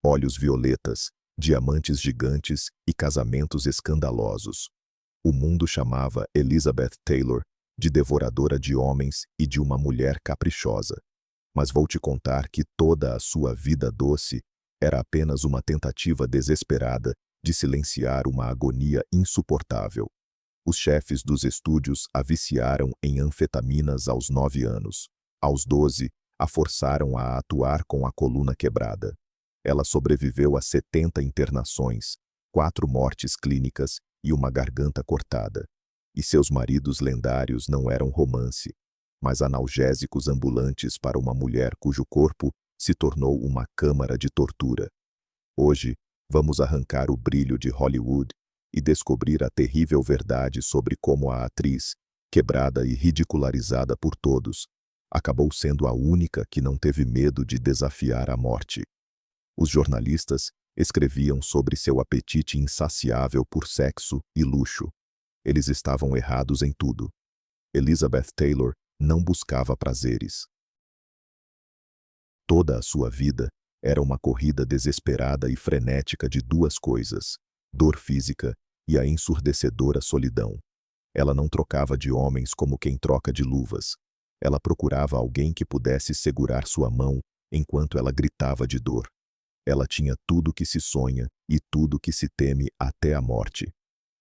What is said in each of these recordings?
olhos violetas, diamantes gigantes e casamentos escandalosos. O mundo chamava Elizabeth Taylor de devoradora de homens e de uma mulher caprichosa. Mas vou te contar que toda a sua vida doce era apenas uma tentativa desesperada de silenciar uma agonia insuportável. Os chefes dos estúdios a viciaram em anfetaminas aos 9 anos. Aos 12, a forçaram a atuar com a coluna quebrada. Ela sobreviveu a 70 internações, 4 mortes clínicas e uma garganta cortada. E seus maridos lendários não eram romance, mas analgésicos ambulantes para uma mulher cujo corpo se tornou uma câmara de tortura. Hoje, vamos arrancar o brilho de Hollywood e descobrir a terrível verdade sobre como a atriz, quebrada e ridicularizada por todos, acabou sendo a única que não teve medo de desafiar a morte. Os jornalistas escreviam sobre seu apetite insaciável por sexo e luxo. Eles estavam errados em tudo. Elizabeth Taylor não buscava prazeres. Toda a sua vida era uma corrida desesperada e frenética de duas coisas: dor física e a ensurdecedora solidão. Ela não trocava de homens como quem troca de luvas. Ela procurava alguém que pudesse segurar sua mão enquanto ela gritava de dor. Ela tinha tudo que se sonha e tudo que se teme até a morte.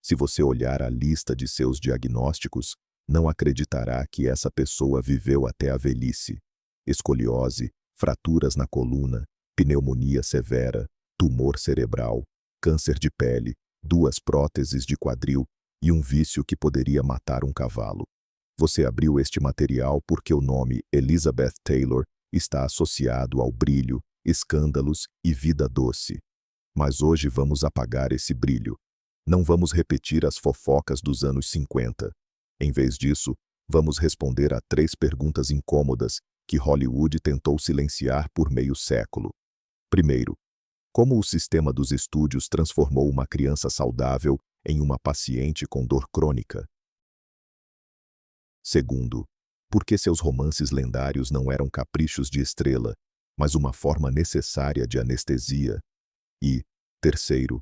Se você olhar a lista de seus diagnósticos, não acreditará que essa pessoa viveu até a velhice. Escoliose, fraturas na coluna, pneumonia severa, tumor cerebral, câncer de pele, 2 próteses de quadril e um vício que poderia matar um cavalo. Você abriu este material porque o nome Elizabeth Taylor está associado ao brilho, escândalos e vida doce. Mas hoje vamos apagar esse brilho. Não vamos repetir as fofocas dos anos 50. Em vez disso, vamos responder a 3 perguntas incômodas que Hollywood tentou silenciar por meio século. Primeiro, como o sistema dos estúdios transformou uma criança saudável em uma paciente com dor crônica? Segundo, por que seus romances lendários não eram caprichos de estrela, mas uma forma necessária de anestesia? E, terceiro,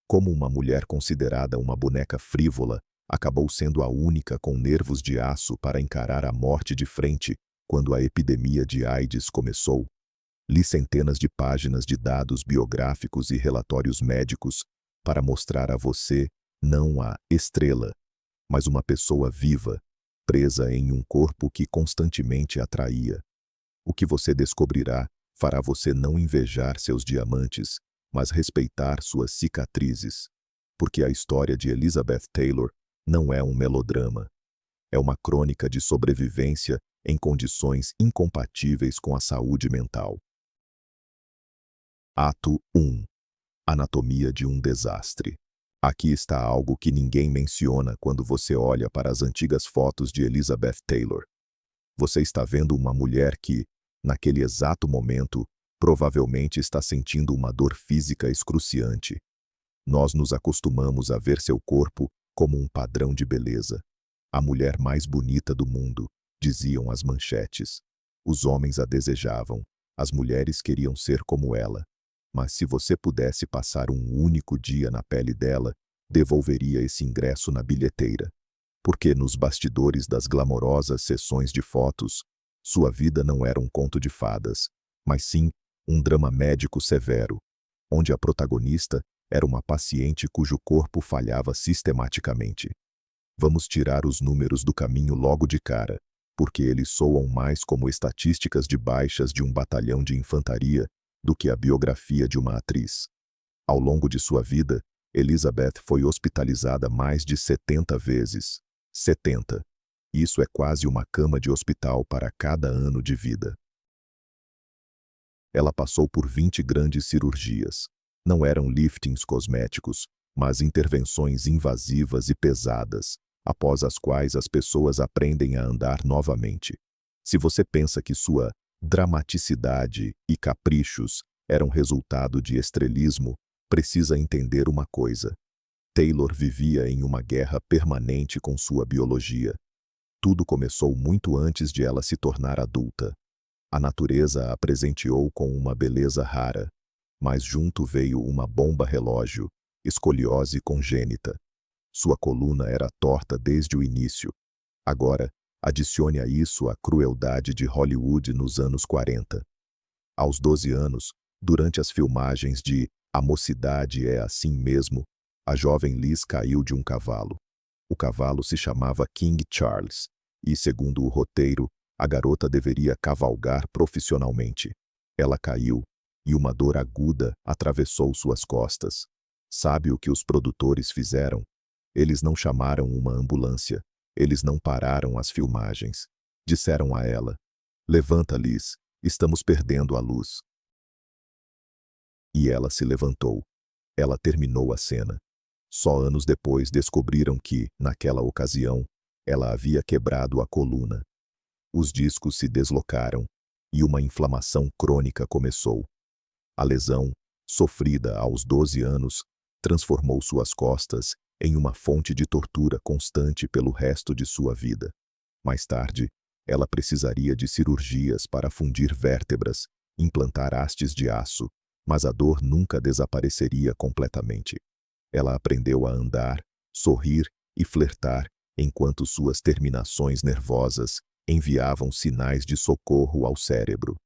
como uma mulher considerada uma boneca frívola acabou sendo a única com nervos de aço para encarar a morte de frente quando a epidemia de AIDS começou? Li centenas de páginas de dados biográficos e relatórios médicos para mostrar a você não a estrela, mas uma pessoa viva, presa em um corpo que constantemente atraía. O que você descobrirá fará você não invejar seus diamantes, mas respeitar suas cicatrizes. Porque a história de Elizabeth Taylor não é um melodrama. É uma crônica de sobrevivência em condições incompatíveis com a saúde mental. Ato 1. Anatomia de um desastre. Aqui está algo que ninguém menciona quando você olha para as antigas fotos de Elizabeth Taylor. Você está vendo uma mulher que, naquele exato momento, provavelmente está sentindo uma dor física excruciante. Nós nos acostumamos a ver seu corpo como um padrão de beleza. A mulher mais bonita do mundo, diziam as manchetes. Os homens a desejavam, as mulheres queriam ser como ela. Mas se você pudesse passar um único dia na pele dela, devolveria esse ingresso na bilheteira. Porque nos bastidores das glamorosas sessões de fotos, sua vida não era um conto de fadas, mas sim um drama médico severo, onde a protagonista era uma paciente cujo corpo falhava sistematicamente. Vamos tirar os números do caminho logo de cara, porque eles soam mais como estatísticas de baixas de um batalhão de infantaria do que a biografia de uma atriz. Ao longo de sua vida, Elizabeth foi hospitalizada mais de 70 vezes. 70. Isso é quase uma cama de hospital para cada ano de vida. Ela passou por 20 grandes cirurgias. Não eram liftings cosméticos, mas intervenções invasivas e pesadas, após as quais as pessoas aprendem a andar novamente. Se você pensa que sua dramaticidade e caprichos eram resultado de estrelismo, precisa entender uma coisa. Taylor vivia em uma guerra permanente com sua biologia. Tudo começou muito antes de ela se tornar adulta. A natureza a presenteou com uma beleza rara, mas junto veio uma bomba relógio, escoliose congênita. Sua coluna era torta desde o início. Agora, adicione a isso a crueldade de Hollywood nos anos 40. Aos 12 anos, durante as filmagens de A Mocidade é Assim Mesmo, a jovem Liz caiu de um cavalo. O cavalo se chamava King Charles, e, segundo o roteiro, a garota deveria cavalgar profissionalmente. Ela caiu, e uma dor aguda atravessou suas costas. Sabe o que os produtores fizeram? Eles não chamaram uma ambulância. Eles não pararam as filmagens. Disseram a ela: "Levanta, Liz, estamos perdendo a luz." E ela se levantou. Ela terminou a cena. Só anos depois descobriram que, naquela ocasião, ela havia quebrado a coluna. Os discos se deslocaram, e uma inflamação crônica começou. A lesão, sofrida aos 12 anos, transformou suas costas em uma fonte de tortura constante pelo resto de sua vida. Mais tarde, ela precisaria de cirurgias para fundir vértebras, implantar hastes de aço, mas a dor nunca desapareceria completamente. Ela aprendeu a andar, sorrir e flertar, enquanto suas terminações nervosas enviavam sinais de socorro ao cérebro.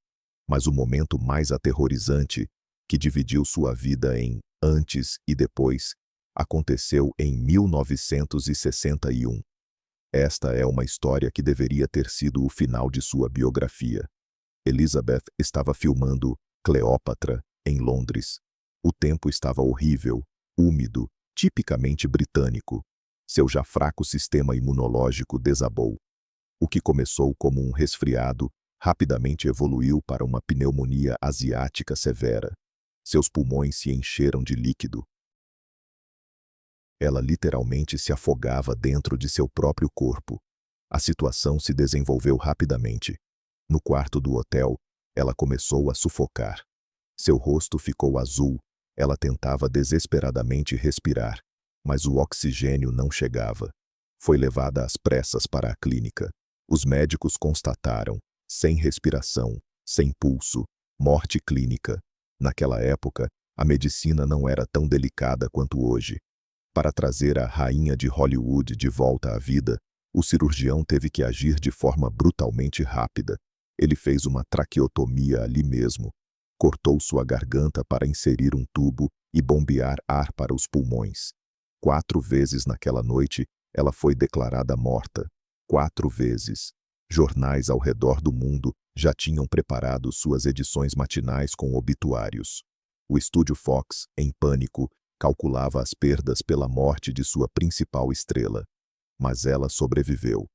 Mas o momento mais aterrorizante, que dividiu sua vida em antes e depois, aconteceu em 1961. Esta é uma história que deveria ter sido o final de sua biografia. Elizabeth estava filmando Cleópatra em Londres. O tempo estava horrível, úmido, tipicamente britânico. Seu já fraco sistema imunológico desabou. O que começou como um resfriado rapidamente evoluiu para uma pneumonia asiática severa. Seus pulmões se encheram de líquido. Ela literalmente se afogava dentro de seu próprio corpo. A situação se desenvolveu rapidamente. No quarto do hotel, ela começou a sufocar. Seu rosto ficou azul. Ela tentava desesperadamente respirar, mas o oxigênio não chegava. Foi levada às pressas para a clínica. Os médicos constataram: sem respiração, sem pulso, morte clínica. Naquela época, a medicina não era tão delicada quanto hoje. Para trazer a rainha de Hollywood de volta à vida, o cirurgião teve que agir de forma brutalmente rápida. Ele fez uma traqueotomia ali mesmo. Cortou sua garganta para inserir um tubo e bombear ar para os pulmões. 4 vezes naquela noite, ela foi declarada morta. 4 vezes. Jornais ao redor do mundo já tinham preparado suas edições matinais com obituários. O estúdio Fox, em pânico, calculava as perdas pela morte de sua principal estrela. Mas ela sobreviveu.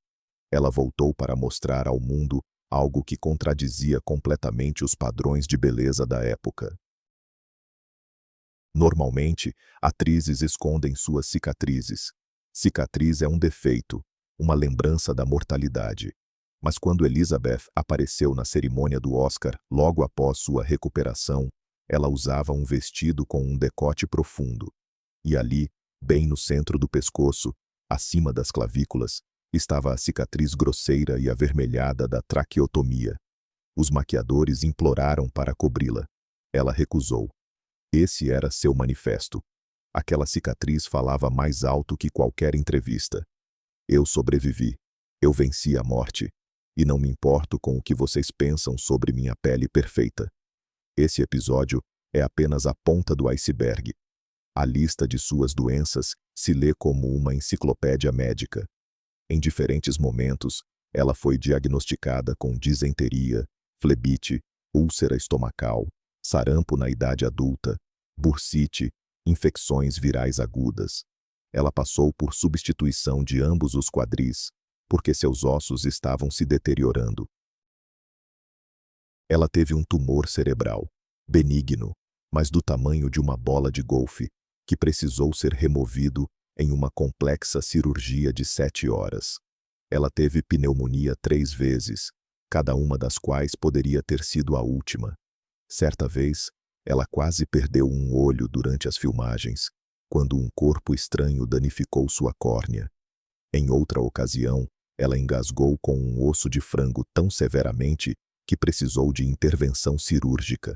Ela voltou para mostrar ao mundo algo que contradizia completamente os padrões de beleza da época. Normalmente, atrizes escondem suas cicatrizes. Cicatriz é um defeito, uma lembrança da mortalidade. Mas quando Elizabeth apareceu na cerimônia do Oscar, logo após sua recuperação, ela usava um vestido com um decote profundo. E ali, bem no centro do pescoço, acima das clavículas, estava a cicatriz grosseira e avermelhada da traqueotomia. Os maquiadores imploraram para cobri-la. Ela recusou. Esse era seu manifesto. Aquela cicatriz falava mais alto que qualquer entrevista. Eu sobrevivi. Eu venci a morte. E não me importo com o que vocês pensam sobre minha pele perfeita. Esse episódio é apenas a ponta do iceberg. A lista de suas doenças se lê como uma enciclopédia médica. Em diferentes momentos, ela foi diagnosticada com disenteria, flebite, úlcera estomacal, sarampo na idade adulta, bursite, infecções virais agudas. Ela passou por substituição de ambos os quadris, porque seus ossos estavam se deteriorando. Ela teve um tumor cerebral, benigno, mas do tamanho de uma bola de golfe, que precisou ser removido em uma complexa cirurgia de 7 horas. Ela teve pneumonia 3 vezes, cada uma das quais poderia ter sido a última. Certa vez, ela quase perdeu um olho durante as filmagens, quando um corpo estranho danificou sua córnea. Em outra ocasião, ela engasgou com um osso de frango tão severamente que precisou de intervenção cirúrgica.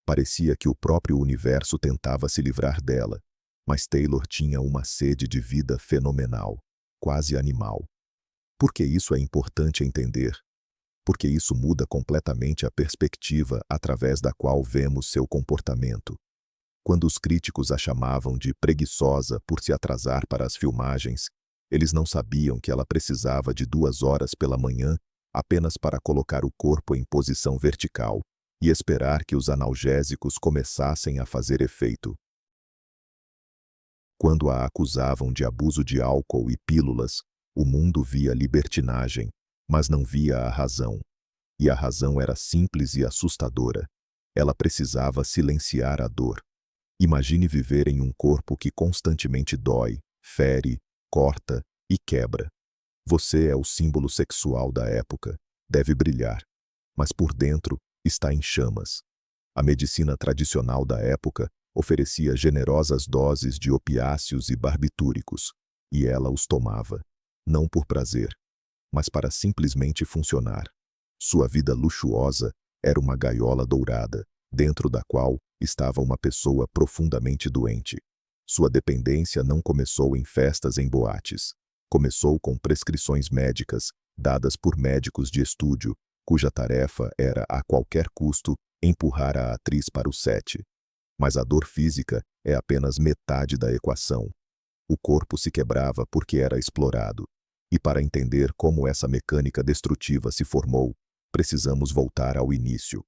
Parecia que o próprio universo tentava se livrar dela, mas Taylor tinha uma sede de vida fenomenal, quase animal. Por que isso é importante entender? Porque isso muda completamente a perspectiva através da qual vemos seu comportamento. Quando os críticos a chamavam de preguiçosa por se atrasar para as filmagens, eles não sabiam que ela precisava de 2 horas pela manhã apenas para colocar o corpo em posição vertical e esperar que os analgésicos começassem a fazer efeito. Quando a acusavam de abuso de álcool e pílulas, o mundo via libertinagem, mas não via a razão. E a razão era simples e assustadora. Ela precisava silenciar a dor. Imagine viver em um corpo que constantemente dói, fere, corta e quebra. Você é o símbolo sexual da época, deve brilhar, mas por dentro está em chamas. A medicina tradicional da época oferecia generosas doses de opiáceos e barbitúricos, e ela os tomava, não por prazer, mas para simplesmente funcionar. Sua vida luxuosa era uma gaiola dourada, dentro da qual estava uma pessoa profundamente doente. Sua dependência não começou em festas em boates. Começou com prescrições médicas, dadas por médicos de estúdio, cuja tarefa era, a qualquer custo, empurrar a atriz para o set. Mas a dor física é apenas metade da equação. O corpo se quebrava porque era explorado. E para entender como essa mecânica destrutiva se formou, precisamos voltar ao início,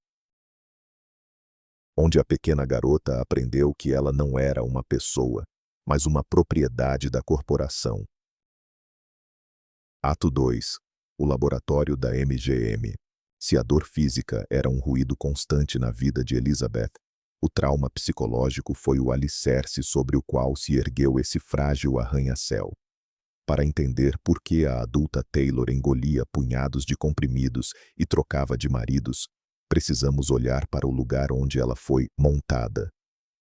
onde a pequena garota aprendeu que ela não era uma pessoa, mas uma propriedade da corporação. Ato 2. O laboratório da MGM. Se a dor física era um ruído constante na vida de Elizabeth, o trauma psicológico foi o alicerce sobre o qual se ergueu esse frágil arranha-céu. Para entender por que a adulta Taylor engolia punhados de comprimidos e trocava de maridos, precisamos olhar para o lugar onde ela foi montada.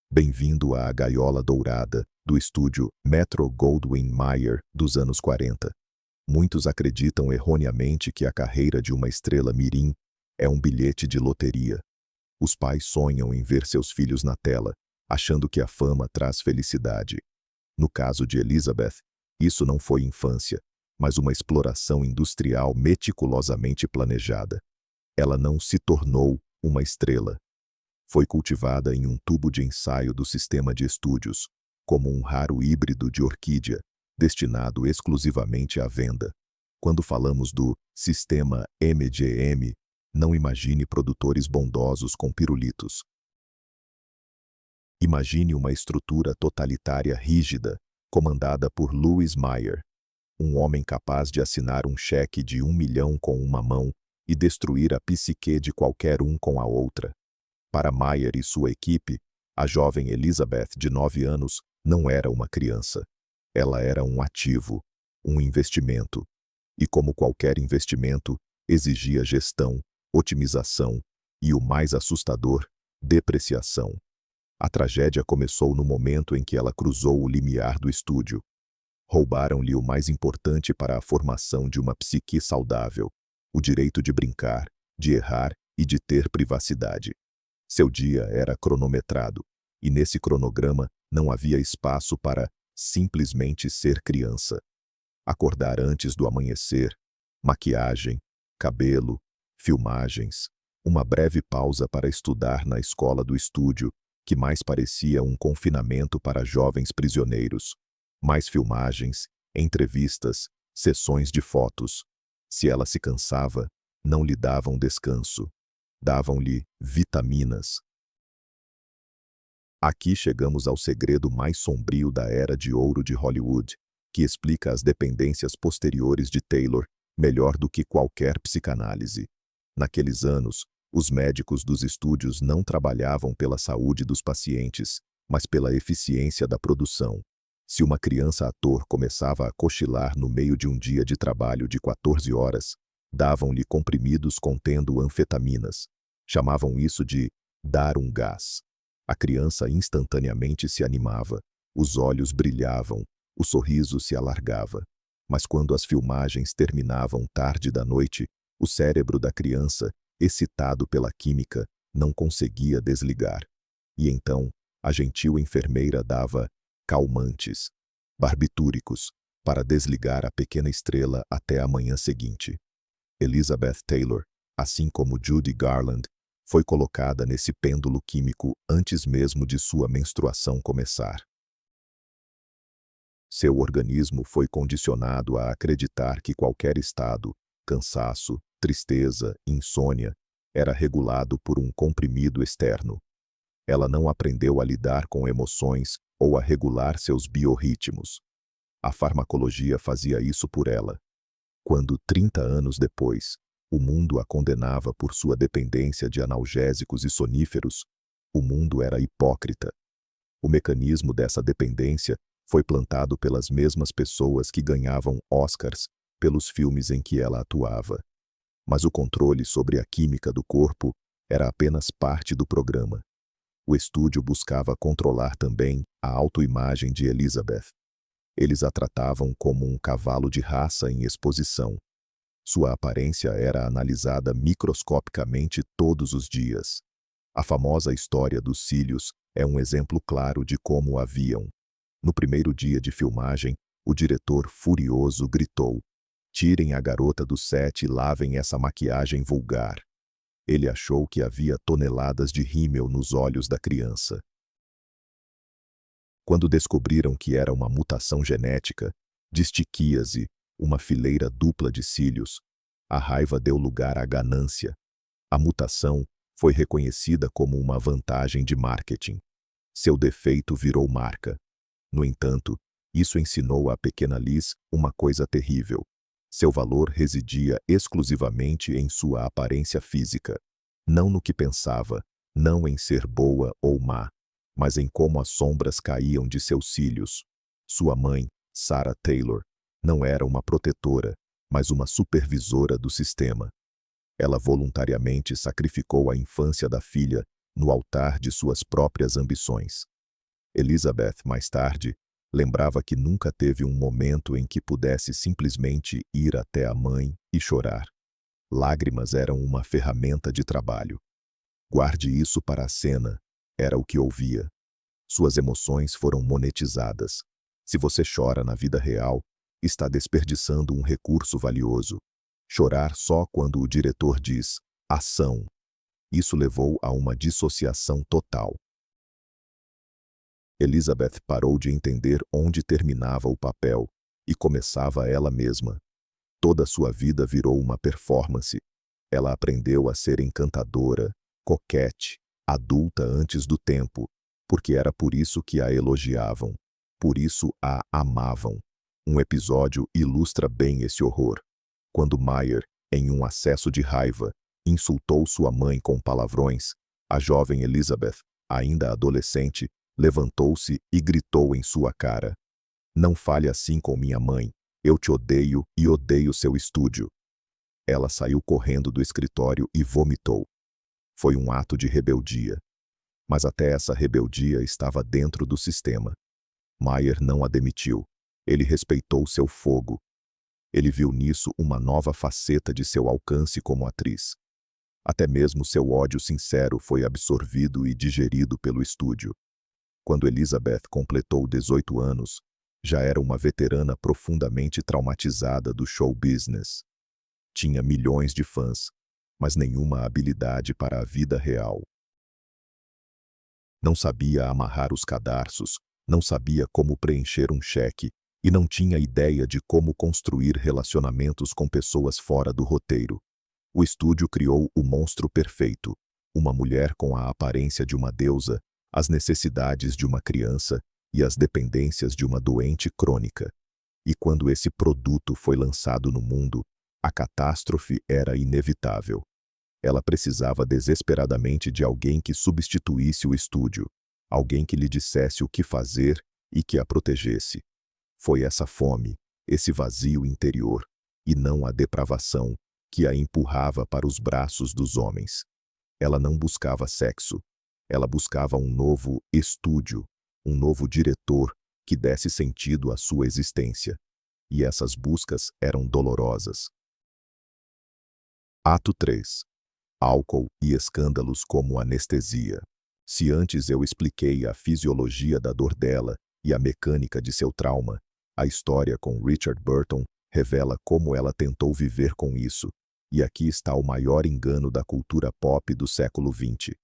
Bem-vindo à gaiola dourada do estúdio Metro-Goldwyn-Mayer dos anos 40. Muitos acreditam erroneamente que a carreira de uma estrela mirim é um bilhete de loteria. Os pais sonham em ver seus filhos na tela, achando que a fama traz felicidade. No caso de Elizabeth, isso não foi infância, mas uma exploração industrial meticulosamente planejada. Ela não se tornou uma estrela. Foi cultivada em um tubo de ensaio do sistema de estúdios, como um raro híbrido de orquídea, destinado exclusivamente à venda. Quando falamos do sistema MGM, não imagine produtores bondosos com pirulitos. Imagine uma estrutura totalitária rígida, comandada por Louis Mayer, um homem capaz de assinar um cheque de 1 milhão com uma mão e destruir a psique de qualquer um com a outra. Para Mayer e sua equipe, a jovem Elizabeth, de 9 anos, não era uma criança. Ela era um ativo, um investimento. E como qualquer investimento, exigia gestão, otimização e, o mais assustador, depreciação. A tragédia começou no momento em que ela cruzou o limiar do estúdio. Roubaram-lhe o mais importante para a formação de uma psique saudável: o direito de brincar, de errar e de ter privacidade. Seu dia era cronometrado, e nesse cronograma não havia espaço para simplesmente ser criança. Acordar antes do amanhecer, maquiagem, cabelo, filmagens, uma breve pausa para estudar na escola do estúdio, que mais parecia um confinamento para jovens prisioneiros, mais filmagens, entrevistas, sessões de fotos. Se ela se cansava, não lhe davam descanso. Davam-lhe vitaminas. Aqui chegamos ao segredo mais sombrio da era de ouro de Hollywood, que explica as dependências posteriores de Taylor melhor do que qualquer psicanálise. Naqueles anos, os médicos dos estúdios não trabalhavam pela saúde dos pacientes, mas pela eficiência da produção. Se uma criança-ator começava a cochilar no meio de um dia de trabalho de 14 horas, davam-lhe comprimidos contendo anfetaminas. Chamavam isso de dar um gás. A criança instantaneamente se animava, os olhos brilhavam, o sorriso se alargava. Mas quando as filmagens terminavam tarde da noite, o cérebro da criança, excitado pela química, não conseguia desligar. E então, a gentil enfermeira dava calmantes, barbitúricos, para desligar a pequena estrela até a manhã seguinte. Elizabeth Taylor, assim como Judy Garland, foi colocada nesse pêndulo químico antes mesmo de sua menstruação começar. Seu organismo foi condicionado a acreditar que qualquer estado, cansaço, tristeza, insônia, era regulado por um comprimido externo. Ela não aprendeu a lidar com emoções ou a regular seus biorritmos. A farmacologia fazia isso por ela. Quando, 30 anos depois, o mundo a condenava por sua dependência de analgésicos e soníferos, o mundo era hipócrita. O mecanismo dessa dependência foi plantado pelas mesmas pessoas que ganhavam Oscars pelos filmes em que ela atuava. Mas o controle sobre a química do corpo era apenas parte do programa. O estúdio buscava controlar também a autoimagem de Elizabeth. Eles a tratavam como um cavalo de raça em exposição. Sua aparência era analisada microscopicamente todos os dias. A famosa história dos cílios é um exemplo claro de como haviam. No primeiro dia de filmagem, o diretor furioso gritou: "Tirem a garota do set e lavem essa maquiagem vulgar." Ele achou que havia toneladas de rímel nos olhos da criança. Quando descobriram que era uma mutação genética, distiquíase, uma fileira dupla de cílios, a raiva deu lugar à ganância. A mutação foi reconhecida como uma vantagem de marketing. Seu defeito virou marca. No entanto, isso ensinou à pequena Liz uma coisa terrível. Seu valor residia exclusivamente em sua aparência física. Não no que pensava, não em ser boa ou má, mas em como as sombras caíam de seus cílios. Sua mãe, Sarah Taylor, não era uma protetora, mas uma supervisora do sistema. Ela voluntariamente sacrificou a infância da filha no altar de suas próprias ambições. Elizabeth, mais tarde, lembrava que nunca teve um momento em que pudesse simplesmente ir até a mãe e chorar. Lágrimas eram uma ferramenta de trabalho. Guarde isso para a cena, era o que ouvia. Suas emoções foram monetizadas. Se você chora na vida real, está desperdiçando um recurso valioso. Chorar só quando o diretor diz ação. Isso levou a uma dissociação total. Elizabeth parou de entender onde terminava o papel e começava ela mesma. Toda sua vida virou uma performance. Ela aprendeu a ser encantadora, coquete, adulta antes do tempo, porque era por isso que a elogiavam, por isso a amavam. Um episódio ilustra bem esse horror. Quando Meyer, em um acesso de raiva, insultou sua mãe com palavrões, a jovem Elizabeth, ainda adolescente, levantou-se e gritou em sua cara: "Não fale assim com minha mãe, eu te odeio e odeio seu estúdio." Ela saiu correndo do escritório e vomitou. Foi um ato de rebeldia. Mas até essa rebeldia estava dentro do sistema. Meyer não a demitiu. Ele respeitou seu fogo. Ele viu nisso uma nova faceta de seu alcance como atriz. Até mesmo seu ódio sincero foi absorvido e digerido pelo estúdio. Quando Elizabeth completou 18 anos, já era uma veterana profundamente traumatizada do show business. Tinha milhões de fãs, mas nenhuma habilidade para a vida real. Não sabia amarrar os cadarços, não sabia como preencher um cheque e não tinha ideia de como construir relacionamentos com pessoas fora do roteiro. O estúdio criou o monstro perfeito, uma mulher com a aparência de uma deusa, as necessidades de uma criança e as dependências de uma doente crônica. E quando esse produto foi lançado no mundo, a catástrofe era inevitável. Ela precisava desesperadamente de alguém que substituísse o estúdio, alguém que lhe dissesse o que fazer e que a protegesse. Foi essa fome, esse vazio interior, e não a depravação, que a empurrava para os braços dos homens. Ela não buscava sexo. Ela buscava um novo estúdio, um novo diretor que desse sentido à sua existência. E essas buscas eram dolorosas. Ato 3. Álcool e escândalos como anestesia. Se antes eu expliquei a fisiologia da dor dela e a mecânica de seu trauma, a história com Richard Burton revela como ela tentou viver com isso. E aqui está o maior engano da cultura pop do século XX.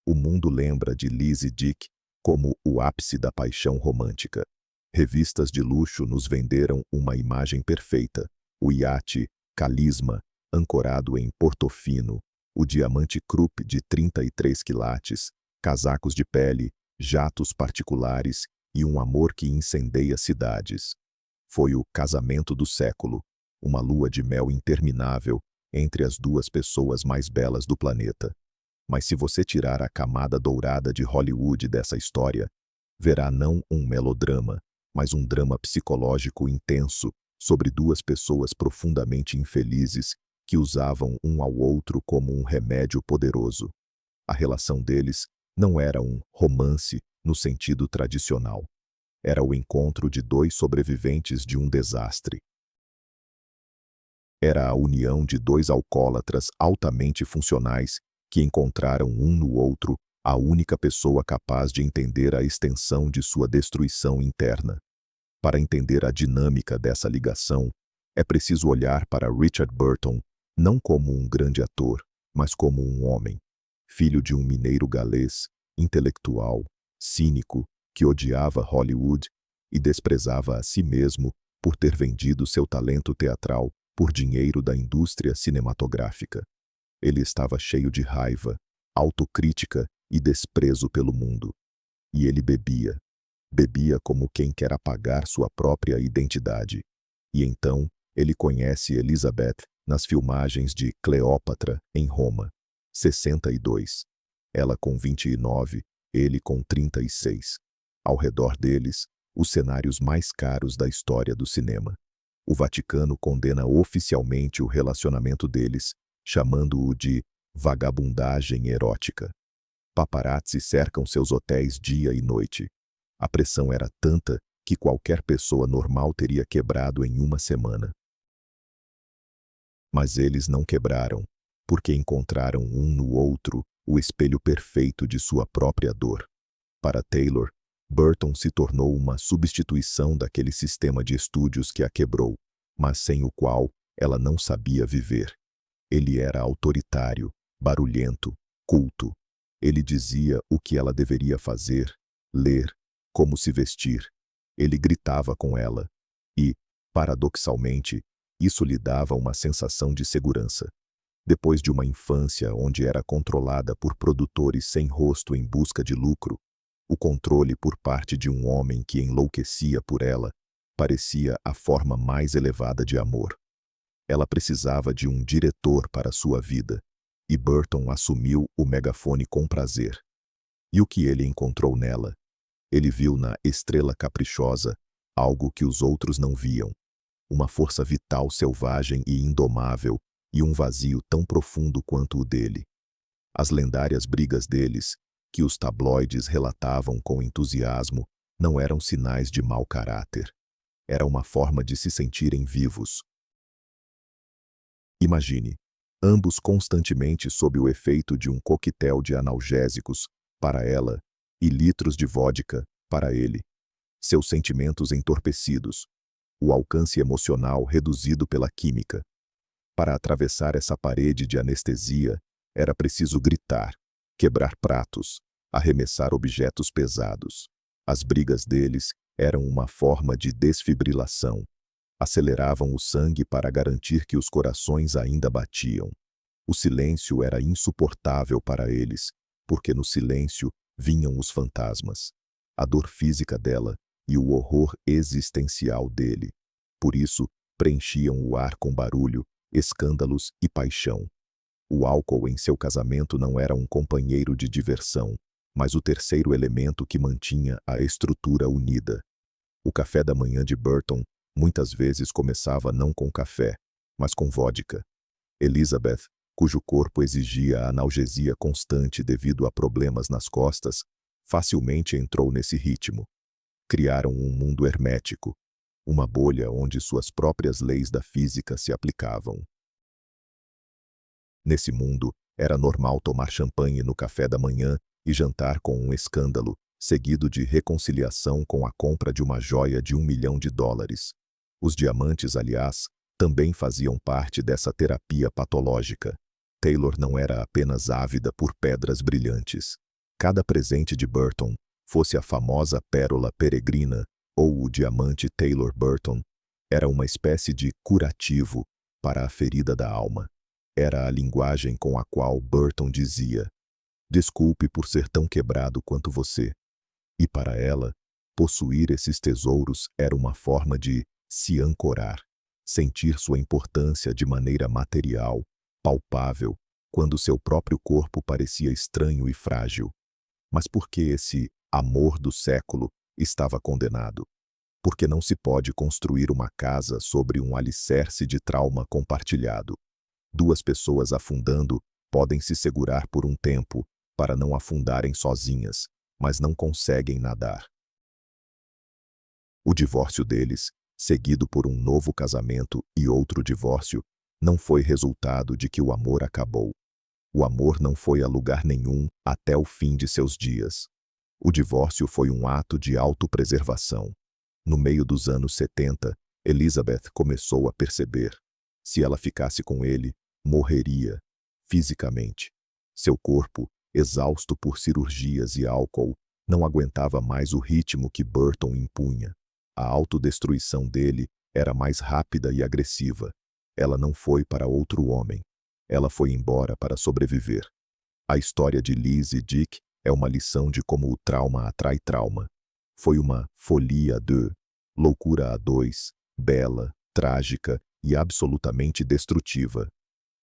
O mundo lembra de Liz e Dick como o ápice da paixão romântica. Revistas de luxo nos venderam uma imagem perfeita: o iate Calisma, ancorado em Portofino, o diamante Krupp de 33 quilates, casacos de pele, jatos particulares e um amor que incendeia cidades. Foi o casamento do século, uma lua de mel interminável entre as duas pessoas mais belas do planeta. Mas se você tirar a camada dourada de Hollywood dessa história, verá não um melodrama, mas um drama psicológico intenso sobre duas pessoas profundamente infelizes que usavam um ao outro como um remédio poderoso. A relação deles não era um romance no sentido tradicional. Era o encontro de dois sobreviventes de um desastre. Era a união de dois alcoólatras altamente funcionais que encontraram um no outro a única pessoa capaz de entender a extensão de sua destruição interna. Para entender a dinâmica dessa ligação, é preciso olhar para Richard Burton não como um grande ator, mas como um homem, filho de um mineiro galês, intelectual, cínico, que odiava Hollywood e desprezava a si mesmo por ter vendido seu talento teatral por dinheiro da indústria cinematográfica. Ele estava cheio de raiva, autocrítica e desprezo pelo mundo. E ele bebia. Bebia como quem quer apagar sua própria identidade. E então, ele conhece Elizabeth nas filmagens de Cleópatra, em Roma, 62. Ela com 29, ele com 36. Ao redor deles, os cenários mais caros da história do cinema. O Vaticano condena oficialmente o relacionamento deles, chamando-o de vagabundagem erótica. Paparazzi cercam seus hotéis dia e noite. A pressão era tanta que qualquer pessoa normal teria quebrado em uma semana. Mas eles não quebraram, porque encontraram um no outro o espelho perfeito de sua própria dor. Para Taylor, Burton se tornou uma substituição daquele sistema de estúdios que a quebrou, mas sem o qual ela não sabia viver. Ele era autoritário, barulhento, culto. Ele dizia o que ela deveria fazer, ler, como se vestir. Ele gritava com ela. E, paradoxalmente, isso lhe dava uma sensação de segurança. Depois de uma infância onde era controlada por produtores sem rosto em busca de lucro, o controle por parte de um homem que enlouquecia por ela parecia a forma mais elevada de amor. Ela precisava de um diretor para sua vida, e Burton assumiu o megafone com prazer. E o que ele encontrou nela? Ele viu na estrela caprichosa algo que os outros não viam. Uma força vital selvagem e indomável e um vazio tão profundo quanto o dele. As lendárias brigas deles, que os tabloides relatavam com entusiasmo, não eram sinais de mau caráter. Era uma forma de se sentirem vivos. Imagine, ambos constantemente sob o efeito de um coquetel de analgésicos, para ela, e litros de vodka, para ele. Seus sentimentos entorpecidos, o alcance emocional reduzido pela química. Para atravessar essa parede de anestesia, era preciso gritar, quebrar pratos, arremessar objetos pesados. As brigas deles eram uma forma de desfibrilação. Aceleravam o sangue para garantir que os corações ainda batiam. O silêncio era insuportável para eles, porque no silêncio vinham os fantasmas, a dor física dela e o horror existencial dele. Por isso, preenchiam o ar com barulho, escândalos e paixão. O álcool em seu casamento não era um companheiro de diversão, mas o terceiro elemento que mantinha a estrutura unida. O café da manhã de Burton muitas vezes começava não com café, mas com vodka. Elizabeth, cujo corpo exigia analgesia constante devido a problemas nas costas, facilmente entrou nesse ritmo. Criaram um mundo hermético, uma bolha onde suas próprias leis da física se aplicavam. Nesse mundo, era normal tomar champanhe no café da manhã e jantar com um escândalo, seguido de reconciliação com a compra de uma joia de US$ 1 milhão. Os diamantes, aliás, também faziam parte dessa terapia patológica. Taylor não era apenas ávida por pedras brilhantes. Cada presente de Burton, fosse a famosa pérola peregrina ou o diamante Taylor Burton, era uma espécie de curativo para a ferida da alma. Era a linguagem com a qual Burton dizia: "Desculpe por ser tão quebrado quanto você." E para ela, possuir esses tesouros era uma forma de se ancorar, sentir sua importância de maneira material, palpável, quando seu próprio corpo parecia estranho e frágil. Mas por que esse amor do século estava condenado? Porque não se pode construir uma casa sobre um alicerce de trauma compartilhado. Duas pessoas afundando podem se segurar por um tempo para não afundarem sozinhas, mas não conseguem nadar. O divórcio deles, seguido por um novo casamento e outro divórcio, não foi resultado de que o amor acabou. O amor não foi a lugar nenhum até o fim de seus dias. O divórcio foi um ato de autopreservação. No meio dos anos 70, Elizabeth começou a perceber: se ela ficasse com ele, morreria, fisicamente. Seu corpo, exausto por cirurgias e álcool, não aguentava mais o ritmo que Burton impunha. A autodestruição dele era mais rápida e agressiva. Ela não foi para outro homem. Ela foi embora para sobreviver. A história de Liz e Dick é uma lição de como o trauma atrai trauma. Foi uma folie à deux, loucura a dois, bela, trágica e absolutamente destrutiva.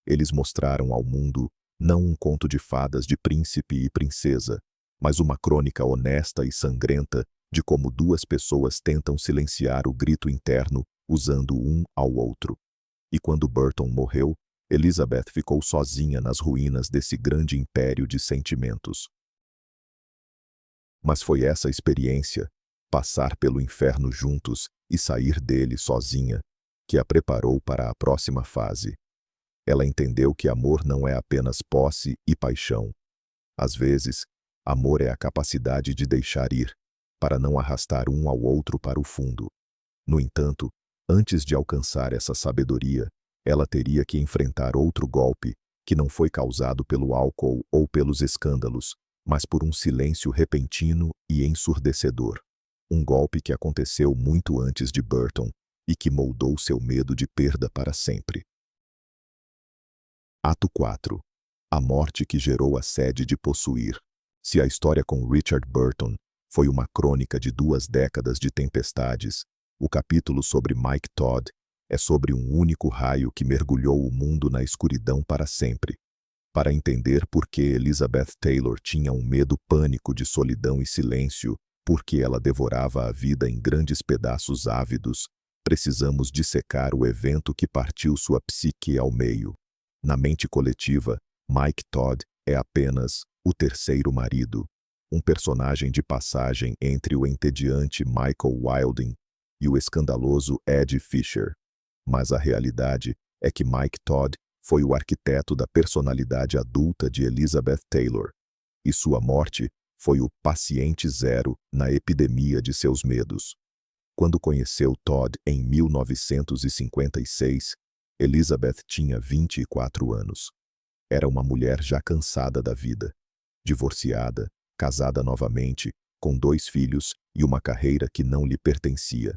Eles mostraram ao mundo não um conto de fadas de príncipe e princesa, mas uma crônica honesta e sangrenta de como duas pessoas tentam silenciar o grito interno usando um ao outro. E quando Burton morreu, Elizabeth ficou sozinha nas ruínas desse grande império de sentimentos. Mas foi essa experiência, passar pelo inferno juntos e sair dele sozinha, que a preparou para a próxima fase. Ela entendeu que amor não é apenas posse e paixão. Às vezes, amor é a capacidade de deixar ir, para não arrastar um ao outro para o fundo. No entanto, antes de alcançar essa sabedoria, ela teria que enfrentar outro golpe, que não foi causado pelo álcool ou pelos escândalos, mas por um silêncio repentino e ensurdecedor. Um golpe que aconteceu muito antes de Burton e que moldou seu medo de perda para sempre. Ato 4. A morte que gerou a sede de possuir. Se a história com Richard Burton foi uma crônica de 2 décadas de tempestades, o capítulo sobre Mike Todd é sobre um único raio que mergulhou o mundo na escuridão para sempre. Para entender por que Elizabeth Taylor tinha um medo pânico de solidão e silêncio, porque ela devorava a vida em grandes pedaços ávidos, precisamos dissecar o evento que partiu sua psique ao meio. Na mente coletiva, Mike Todd é apenas o terceiro marido, um personagem de passagem entre o entediante Michael Wilding e o escandaloso Ed Fisher. Mas a realidade é que Mike Todd foi o arquiteto da personalidade adulta de Elizabeth Taylor, e sua morte foi o paciente zero na epidemia de seus medos. Quando conheceu Todd em 1956, Elizabeth tinha 24 anos. Era uma mulher já cansada da vida, divorciada, casada novamente, com 2 filhos e uma carreira que não lhe pertencia.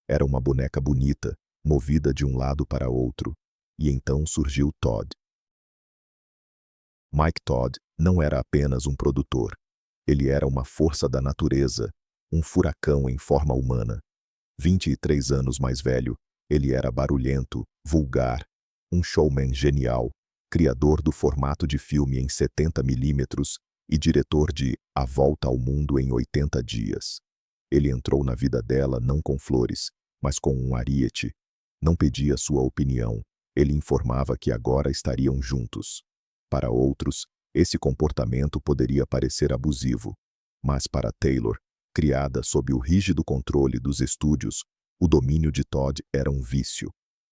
Era uma boneca bonita, movida de um lado para outro, e então surgiu Todd. Mike Todd não era apenas um produtor. Ele era uma força da natureza, um furacão em forma humana. 23 anos mais velho, ele era barulhento, vulgar, um showman genial, criador do formato de filme em 70mm e diretor de A Volta ao Mundo em 80 Dias. Ele entrou na vida dela não com flores, mas com um ariete. Não pedia sua opinião, ele informava que agora estariam juntos. Para outros, esse comportamento poderia parecer abusivo, mas para Taylor, criada sob o rígido controle dos estúdios, o domínio de Todd era um vício.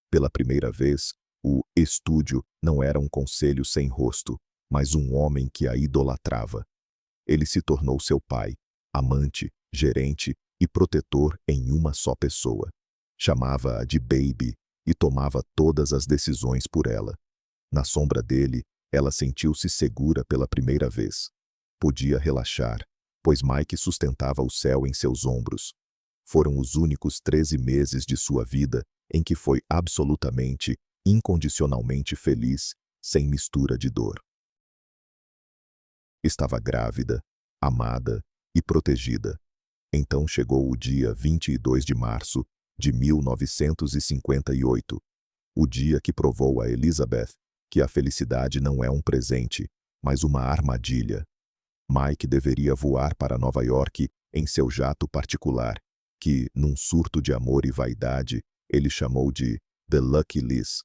Pela primeira vez, o estúdio não era um conselho sem rosto, mas um homem que a idolatrava. Ele se tornou seu pai, amante, gerente e protetor em uma só pessoa. Chamava-a de Baby e tomava todas as decisões por ela. Na sombra dele, ela sentiu-se segura pela primeira vez. Podia relaxar, pois Mike sustentava o céu em seus ombros. Foram os únicos 13 meses de sua vida em que foi absolutamente, incondicionalmente feliz, sem mistura de dor. Estava grávida, amada e protegida. Então chegou o dia 22 de março de 1958, o dia que provou a Elizabeth que a felicidade não é um presente, mas uma armadilha. Mike deveria voar para Nova York em seu jato particular, que, num surto de amor e vaidade, ele chamou de The Lucky Liz.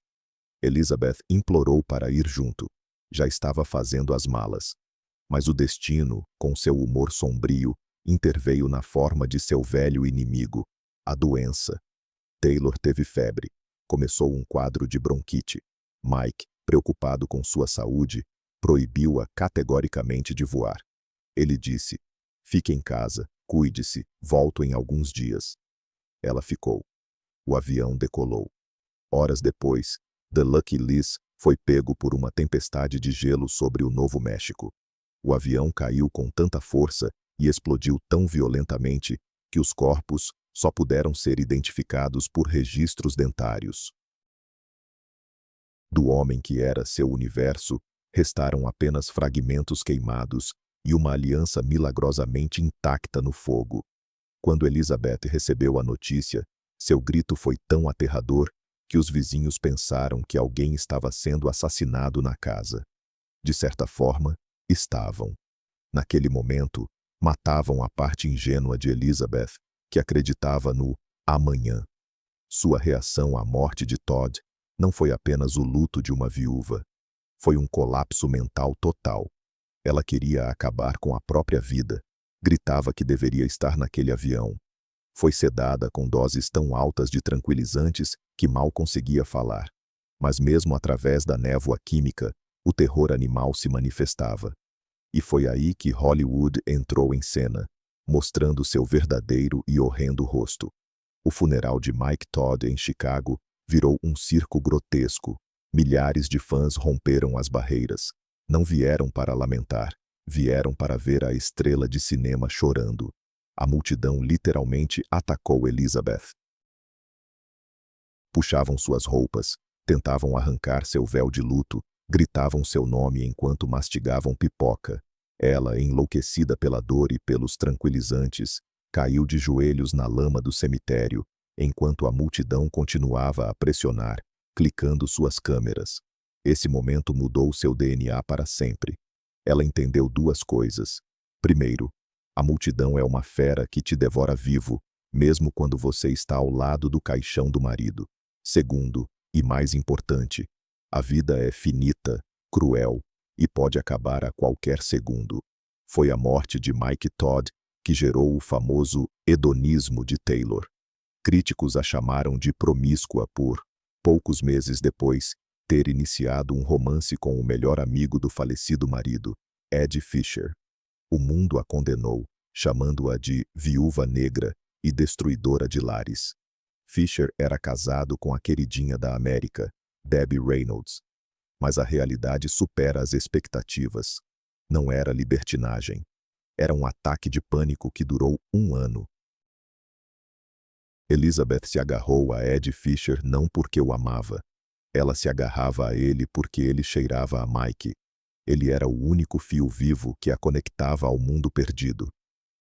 Elizabeth implorou para ir junto. Já estava fazendo as malas. Mas o destino, com seu humor sombrio, interveio na forma de seu velho inimigo, a doença. Taylor teve febre. Começou um quadro de bronquite. Mike, preocupado com sua saúde, proibiu-a categoricamente de voar. Ele disse: "Fique em casa, cuide-se, volto em alguns dias." Ela ficou. O avião decolou. Horas depois, The Lucky Liz foi pego por uma tempestade de gelo sobre o Novo México. O avião caiu com tanta força e explodiu tão violentamente que os corpos só puderam ser identificados por registros dentários. Do homem que era seu universo, restaram apenas fragmentos queimados e uma aliança milagrosamente intacta no fogo. Quando Elizabeth recebeu a notícia, seu grito foi tão aterrador que os vizinhos pensaram que alguém estava sendo assassinado na casa. De certa forma, estavam. Naquele momento, matavam a parte ingênua de Elizabeth, que acreditava no amanhã. Sua reação à morte de Todd não foi apenas o luto de uma viúva. Foi um colapso mental total. Ela queria acabar com a própria vida. Gritava que deveria estar naquele avião. Foi sedada com doses tão altas de tranquilizantes que mal conseguia falar. Mas mesmo através da névoa química, o terror animal se manifestava. E foi aí que Hollywood entrou em cena, mostrando seu verdadeiro e horrendo rosto. O funeral de Mike Todd em Chicago virou um circo grotesco. Milhares de fãs romperam as barreiras. Não vieram para lamentar, vieram para ver a estrela de cinema chorando. A multidão literalmente atacou Elizabeth. Puxavam suas roupas, tentavam arrancar seu véu de luto, gritavam seu nome enquanto mastigavam pipoca. Ela, enlouquecida pela dor e pelos tranquilizantes, caiu de joelhos na lama do cemitério, enquanto a multidão continuava a pressionar, clicando suas câmeras. Esse momento mudou seu DNA para sempre. Ela entendeu duas coisas. Primeiro, a multidão é uma fera que te devora vivo, mesmo quando você está ao lado do caixão do marido. Segundo, e mais importante, a vida é finita, cruel e pode acabar a qualquer segundo. Foi a morte de Mike Todd que gerou o famoso hedonismo de Taylor. Críticos a chamaram de promíscua por, poucos meses depois, ter iniciado um romance com o melhor amigo do falecido marido, Ed Fisher. O mundo a condenou, chamando-a de viúva negra e destruidora de lares. Fisher era casado com a queridinha da América, Debbie Reynolds. Mas a realidade supera as expectativas. Não era libertinagem. Era um ataque de pânico que durou 1 ano. Elizabeth se agarrou a Ed Fisher não porque o amava. Ela se agarrava a ele porque ele cheirava a Mike. Ele era o único fio vivo que a conectava ao mundo perdido.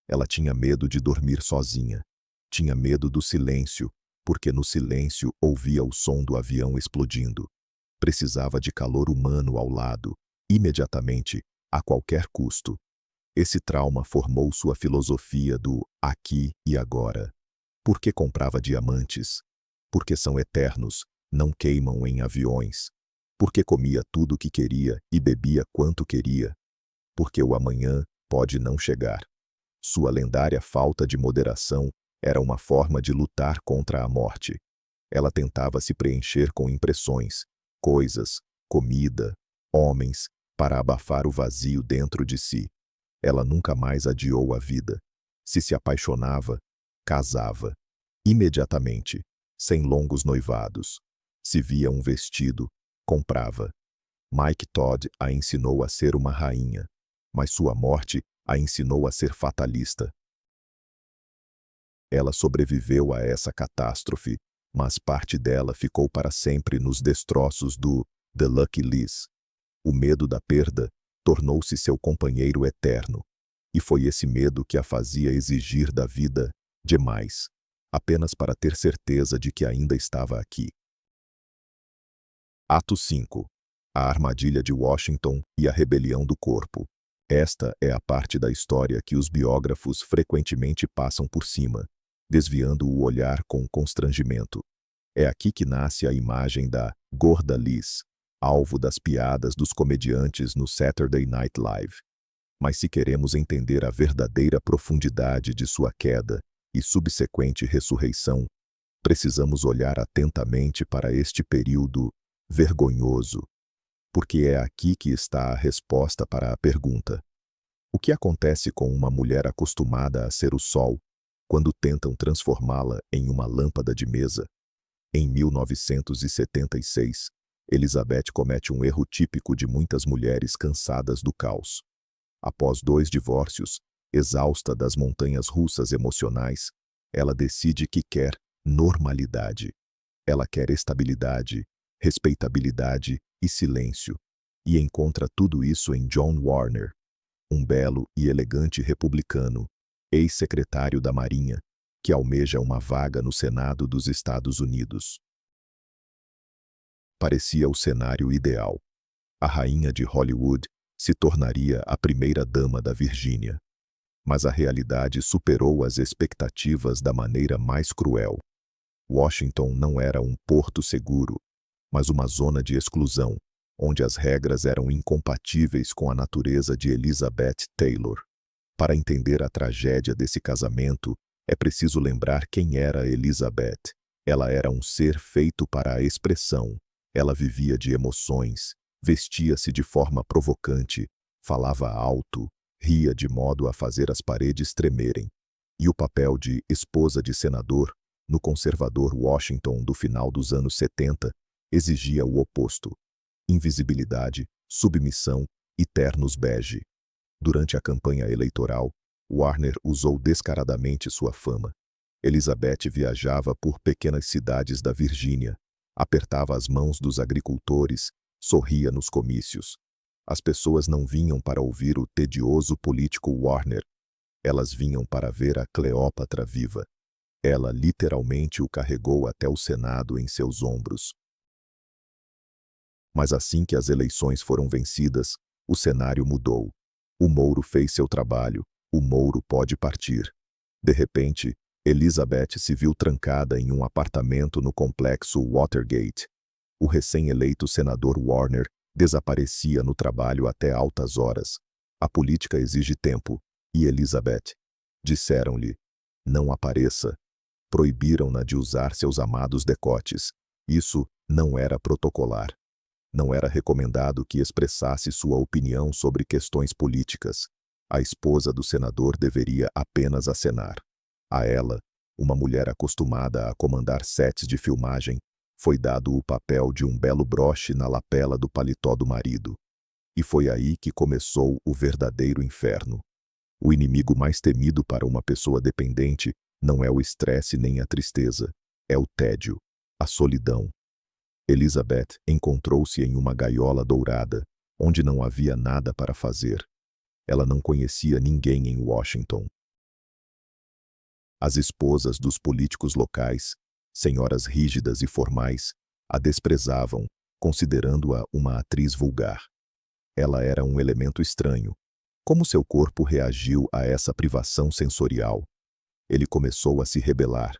Ela tinha medo de dormir sozinha. Tinha medo do silêncio, porque no silêncio ouvia o som do avião explodindo. Precisava de calor humano ao lado, imediatamente, a qualquer custo. Esse trauma formou sua filosofia do aqui e agora. Por que comprava diamantes? Porque são eternos, não queimam em aviões. Porque comia tudo o que queria e bebia quanto queria. Porque o amanhã pode não chegar. Sua lendária falta de moderação era uma forma de lutar contra a morte. Ela tentava se preencher com impressões, coisas, comida, homens, para abafar o vazio dentro de si. Ela nunca mais adiou a vida. Se apaixonava, casava. Imediatamente, sem longos noivados. Se via um vestido, comprava. Mike Todd a ensinou a ser uma rainha, mas sua morte a ensinou a ser fatalista. Ela sobreviveu a essa catástrofe, mas parte dela ficou para sempre nos destroços do The Lucky Liz. O medo da perda tornou-se seu companheiro eterno, e foi esse medo que a fazia exigir da vida demais, apenas para ter certeza de que ainda estava aqui. Ato 5. A armadilha de Washington e a rebelião do corpo. Esta é a parte da história que os biógrafos frequentemente passam por cima, desviando o olhar com constrangimento. É aqui que nasce a imagem da Gorda Liz, alvo das piadas dos comediantes no Saturday Night Live. Mas se queremos entender a verdadeira profundidade de sua queda e subsequente ressurreição, precisamos olhar atentamente para este período vergonhoso, porque é aqui que está a resposta para a pergunta: o que acontece com uma mulher acostumada a ser o sol quando tentam transformá-la em uma lâmpada de mesa? Em 1976, Elizabeth comete um erro típico de muitas mulheres cansadas do caos. Após 2 divórcios, exausta das montanhas russas emocionais, ela decide que quer normalidade. Ela quer estabilidade, respeitabilidade e silêncio, e encontra tudo isso em John Warner, um belo e elegante republicano, ex-secretário da Marinha, que almeja uma vaga no Senado dos Estados Unidos. Parecia o cenário ideal. A rainha de Hollywood se tornaria a primeira-dama da Virgínia. Mas a realidade superou as expectativas da maneira mais cruel. Washington não era um porto seguro, mas uma zona de exclusão, onde as regras eram incompatíveis com a natureza de Elizabeth Taylor. Para entender a tragédia desse casamento, é preciso lembrar quem era Elizabeth. Ela era um ser feito para a expressão. Ela vivia de emoções, vestia-se de forma provocante, falava alto, ria de modo a fazer as paredes tremerem. E o papel de esposa de senador, no conservador Washington do final dos anos 70, exigia o oposto: invisibilidade, submissão e ternos bege. Durante a campanha eleitoral, Warner usou descaradamente sua fama. Elizabeth viajava por pequenas cidades da Virgínia, apertava as mãos dos agricultores, sorria nos comícios. As pessoas não vinham para ouvir o tedioso político Warner. Elas vinham para ver a Cleópatra viva. Ela literalmente o carregou até o Senado em seus ombros. Mas assim que as eleições foram vencidas, o cenário mudou. O Mouro fez seu trabalho, o Mouro pode partir. De repente, Elizabeth se viu trancada em um apartamento no complexo Watergate. O recém-eleito senador Warner desaparecia no trabalho até altas horas. A política exige tempo, e Elizabeth, disseram-lhe, não apareça. Proibiram-na de usar seus amados decotes. Isso não era protocolar. Não era recomendado que expressasse sua opinião sobre questões políticas. A esposa do senador deveria apenas acenar. A ela, uma mulher acostumada a comandar sets de filmagem, foi dado o papel de um belo broche na lapela do paletó do marido. E foi aí que começou o verdadeiro inferno. O inimigo mais temido para uma pessoa dependente não é o estresse nem a tristeza, é o tédio, a solidão. Elizabeth encontrou-se em uma gaiola dourada, onde não havia nada para fazer. Ela não conhecia ninguém em Washington. As esposas dos políticos locais, senhoras rígidas e formais, a desprezavam, considerando-a uma atriz vulgar. Ela era um elemento estranho. Como seu corpo reagiu a essa privação sensorial? Ele começou a se rebelar.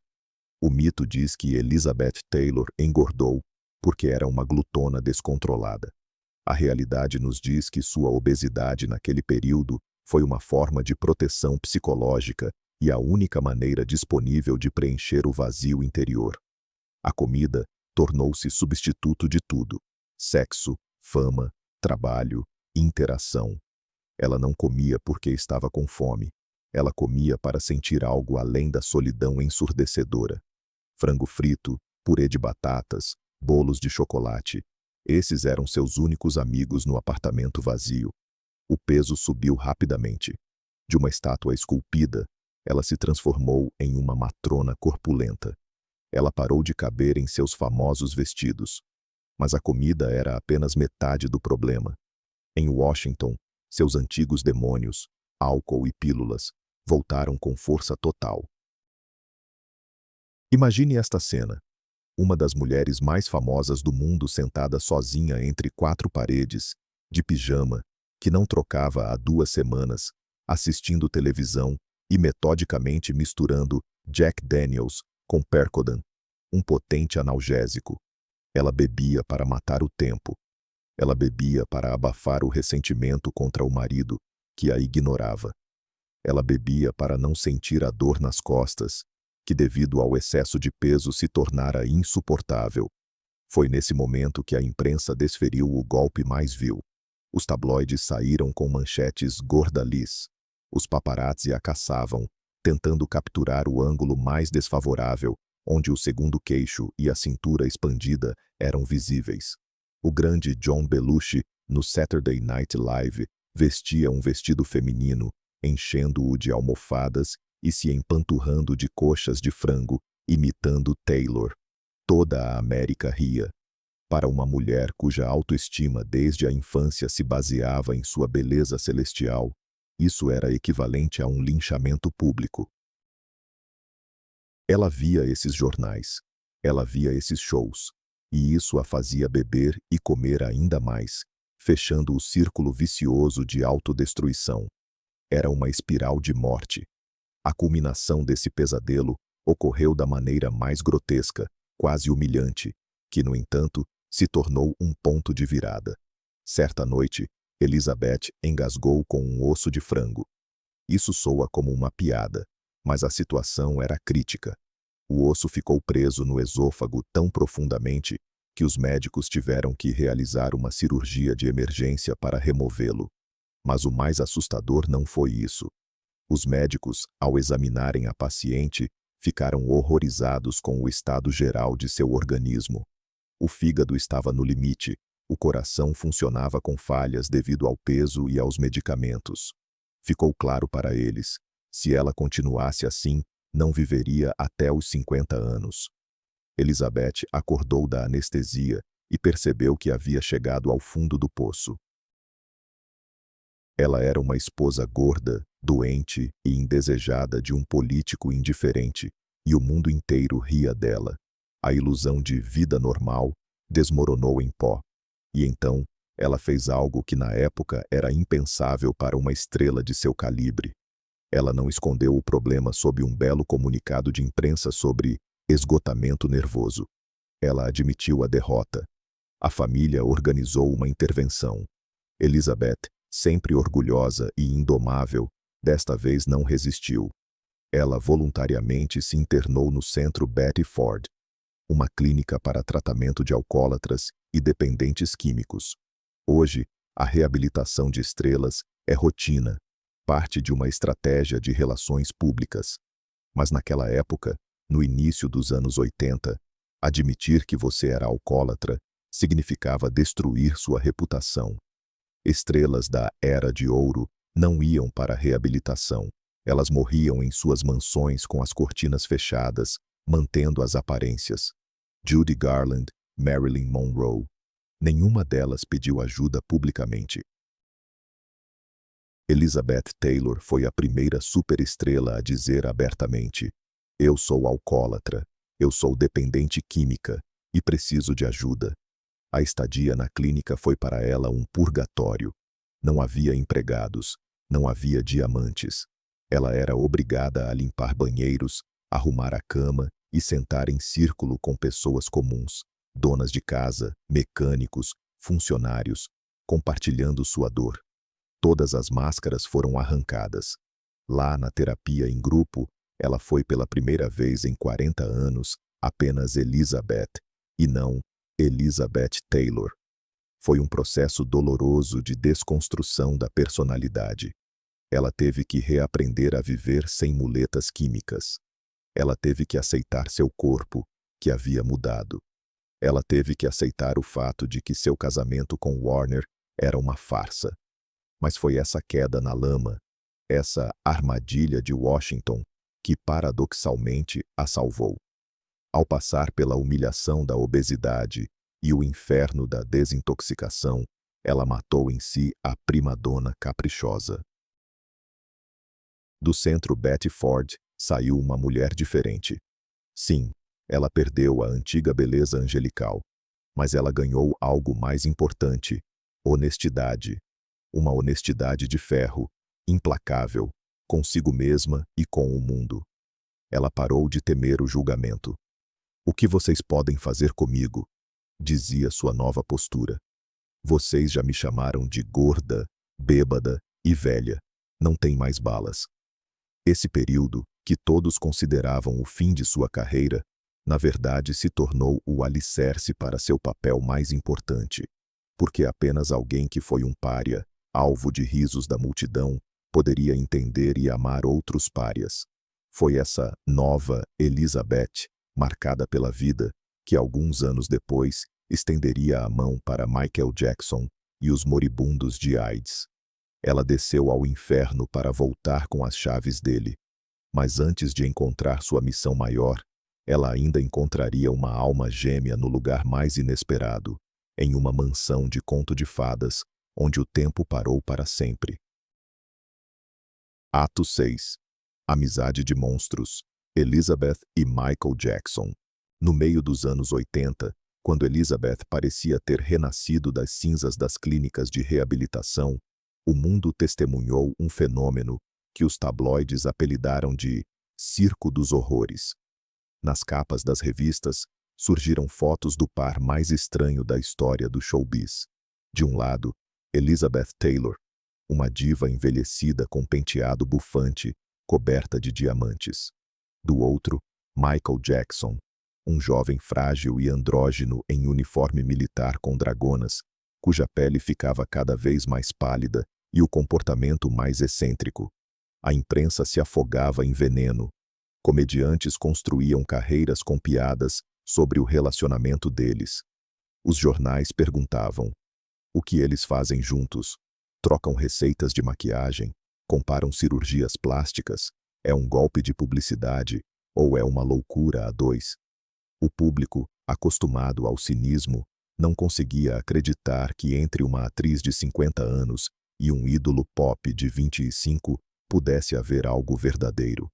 O mito diz que Elizabeth Taylor engordou porque era uma glutona descontrolada. A realidade nos diz que sua obesidade naquele período foi uma forma de proteção psicológica e a única maneira disponível de preencher o vazio interior. A comida tornou-se substituto de tudo: sexo, fama, trabalho, interação. Ela não comia porque estava com fome. Ela comia para sentir algo além da solidão ensurdecedora. Frango frito, purê de batatas, bolos de chocolate. Esses eram seus únicos amigos no apartamento vazio. O peso subiu rapidamente. De uma estátua esculpida, ela se transformou em uma matrona corpulenta. Ela parou de caber em seus famosos vestidos. Mas a comida era apenas metade do problema. Em Washington, seus antigos demônios, álcool e pílulas, voltaram com força total. Imagine esta cena. Uma das mulheres mais famosas do mundo sentada sozinha entre quatro paredes, de pijama, que não trocava há 2 semanas, assistindo televisão e metodicamente misturando Jack Daniels com Percodan, um potente analgésico. Ela bebia para matar o tempo. Ela bebia para abafar o ressentimento contra o marido, que a ignorava. Ela bebia para não sentir a dor nas costas, que devido ao excesso de peso se tornara insuportável. Foi nesse momento que a imprensa desferiu o golpe mais vil. Os tabloides saíram com manchetes gorda Liz. Os paparazzi a caçavam, tentando capturar o ângulo mais desfavorável, onde o segundo queixo e a cintura expandida eram visíveis. O grande John Belushi, no Saturday Night Live, vestia um vestido feminino, enchendo-o de almofadas e se empanturrando de coxas de frango, imitando Taylor. Toda a América ria. Para uma mulher cuja autoestima desde a infância se baseava em sua beleza celestial, isso era equivalente a um linchamento público. Ela via esses jornais, ela via esses shows, e isso a fazia beber e comer ainda mais, fechando o círculo vicioso de autodestruição. Era uma espiral de morte. A culminação desse pesadelo ocorreu da maneira mais grotesca, quase humilhante, que, no entanto, se tornou um ponto de virada. Certa noite, Elizabeth engasgou com um osso de frango. Isso soa como uma piada, mas a situação era crítica. O osso ficou preso no esôfago tão profundamente que os médicos tiveram que realizar uma cirurgia de emergência para removê-lo. Mas o mais assustador não foi isso. Os médicos, ao examinarem a paciente, ficaram horrorizados com o estado geral de seu organismo. O fígado estava no limite, o coração funcionava com falhas devido ao peso e aos medicamentos. Ficou claro para eles, se ela continuasse assim, não viveria até os 50 anos. Elizabeth acordou da anestesia e percebeu que havia chegado ao fundo do poço. Ela era uma esposa gorda, doente e indesejada de um político indiferente, e o mundo inteiro ria dela. A ilusão de vida normal desmoronou em pó. E então, ela fez algo que na época era impensável para uma estrela de seu calibre. Ela não escondeu o problema sob um belo comunicado de imprensa sobre esgotamento nervoso. Ela admitiu a derrota. A família organizou uma intervenção. Elizabeth, sempre orgulhosa e indomável, desta vez não resistiu. Ela voluntariamente se internou no Centro Betty Ford, uma clínica para tratamento de alcoólatras e dependentes químicos. Hoje, a reabilitação de estrelas é rotina, parte de uma estratégia de relações públicas. Mas naquela época, no início dos anos 80, admitir que você era alcoólatra significava destruir sua reputação. Estrelas da Era de Ouro não iam para a reabilitação. Elas morriam em suas mansões com as cortinas fechadas, mantendo as aparências. Judy Garland, Marilyn Monroe. Nenhuma delas pediu ajuda publicamente. Elizabeth Taylor foi a primeira superestrela a dizer abertamente: "Eu sou alcoólatra, eu sou dependente química e preciso de ajuda." A estadia na clínica foi para ela um purgatório. Não havia empregados, não havia diamantes. Ela era obrigada a limpar banheiros, arrumar a cama e sentar em círculo com pessoas comuns, donas de casa, mecânicos, funcionários, compartilhando sua dor. Todas as máscaras foram arrancadas. Lá na terapia em grupo, ela foi pela primeira vez em 40 anos apenas Elizabeth, e não Elizabeth Taylor. Foi um processo doloroso de desconstrução da personalidade. Ela teve que reaprender a viver sem muletas químicas. Ela teve que aceitar seu corpo, que havia mudado. Ela teve que aceitar o fato de que seu casamento com Warner era uma farsa. Mas foi essa queda na lama, essa armadilha de Washington, que paradoxalmente a salvou. Ao passar pela humilhação da obesidade e o inferno da desintoxicação, ela matou em si a prima-dona caprichosa. Do centro Betty Ford saiu uma mulher diferente. Sim, ela perdeu a antiga beleza angelical, mas ela ganhou algo mais importante: honestidade. Uma honestidade de ferro, implacável, consigo mesma e com o mundo. Ela parou de temer o julgamento. "O que vocês podem fazer comigo?", dizia sua nova postura. "Vocês já me chamaram de gorda, bêbada e velha. Não tem mais balas." Esse período, que todos consideravam o fim de sua carreira, na verdade se tornou o alicerce para seu papel mais importante, porque apenas alguém que foi um pária, alvo de risos da multidão, poderia entender e amar outros párias. Foi essa nova Elizabeth, marcada pela vida, que alguns anos depois estenderia a mão para Michael Jackson e os moribundos de AIDS. Ela desceu ao inferno para voltar com as chaves dele. Mas antes de encontrar sua missão maior, ela ainda encontraria uma alma gêmea no lugar mais inesperado, em uma mansão de conto de fadas, onde o tempo parou para sempre. Ato 6. Amizade de monstros. Elizabeth e Michael Jackson. No meio dos anos 80, quando Elizabeth parecia ter renascido das cinzas das clínicas de reabilitação, o mundo testemunhou um fenômeno que os tabloides apelidaram de Circo dos Horrores. Nas capas das revistas, surgiram fotos do par mais estranho da história do showbiz. De um lado, Elizabeth Taylor, uma diva envelhecida com penteado bufante, coberta de diamantes. Do outro, Michael Jackson, um jovem frágil e andrógeno em uniforme militar com dragonas, cuja pele ficava cada vez mais pálida e o comportamento mais excêntrico. A imprensa se afogava em veneno. Comediantes construíam carreiras com piadas sobre o relacionamento deles. Os jornais perguntavam: o que eles fazem juntos? Trocam receitas de maquiagem? Comparam cirurgias plásticas? É um golpe de publicidade ou é uma loucura a dois? O público, acostumado ao cinismo, não conseguia acreditar que entre uma atriz de 50 anos e um ídolo pop de 25 pudesse haver algo verdadeiro.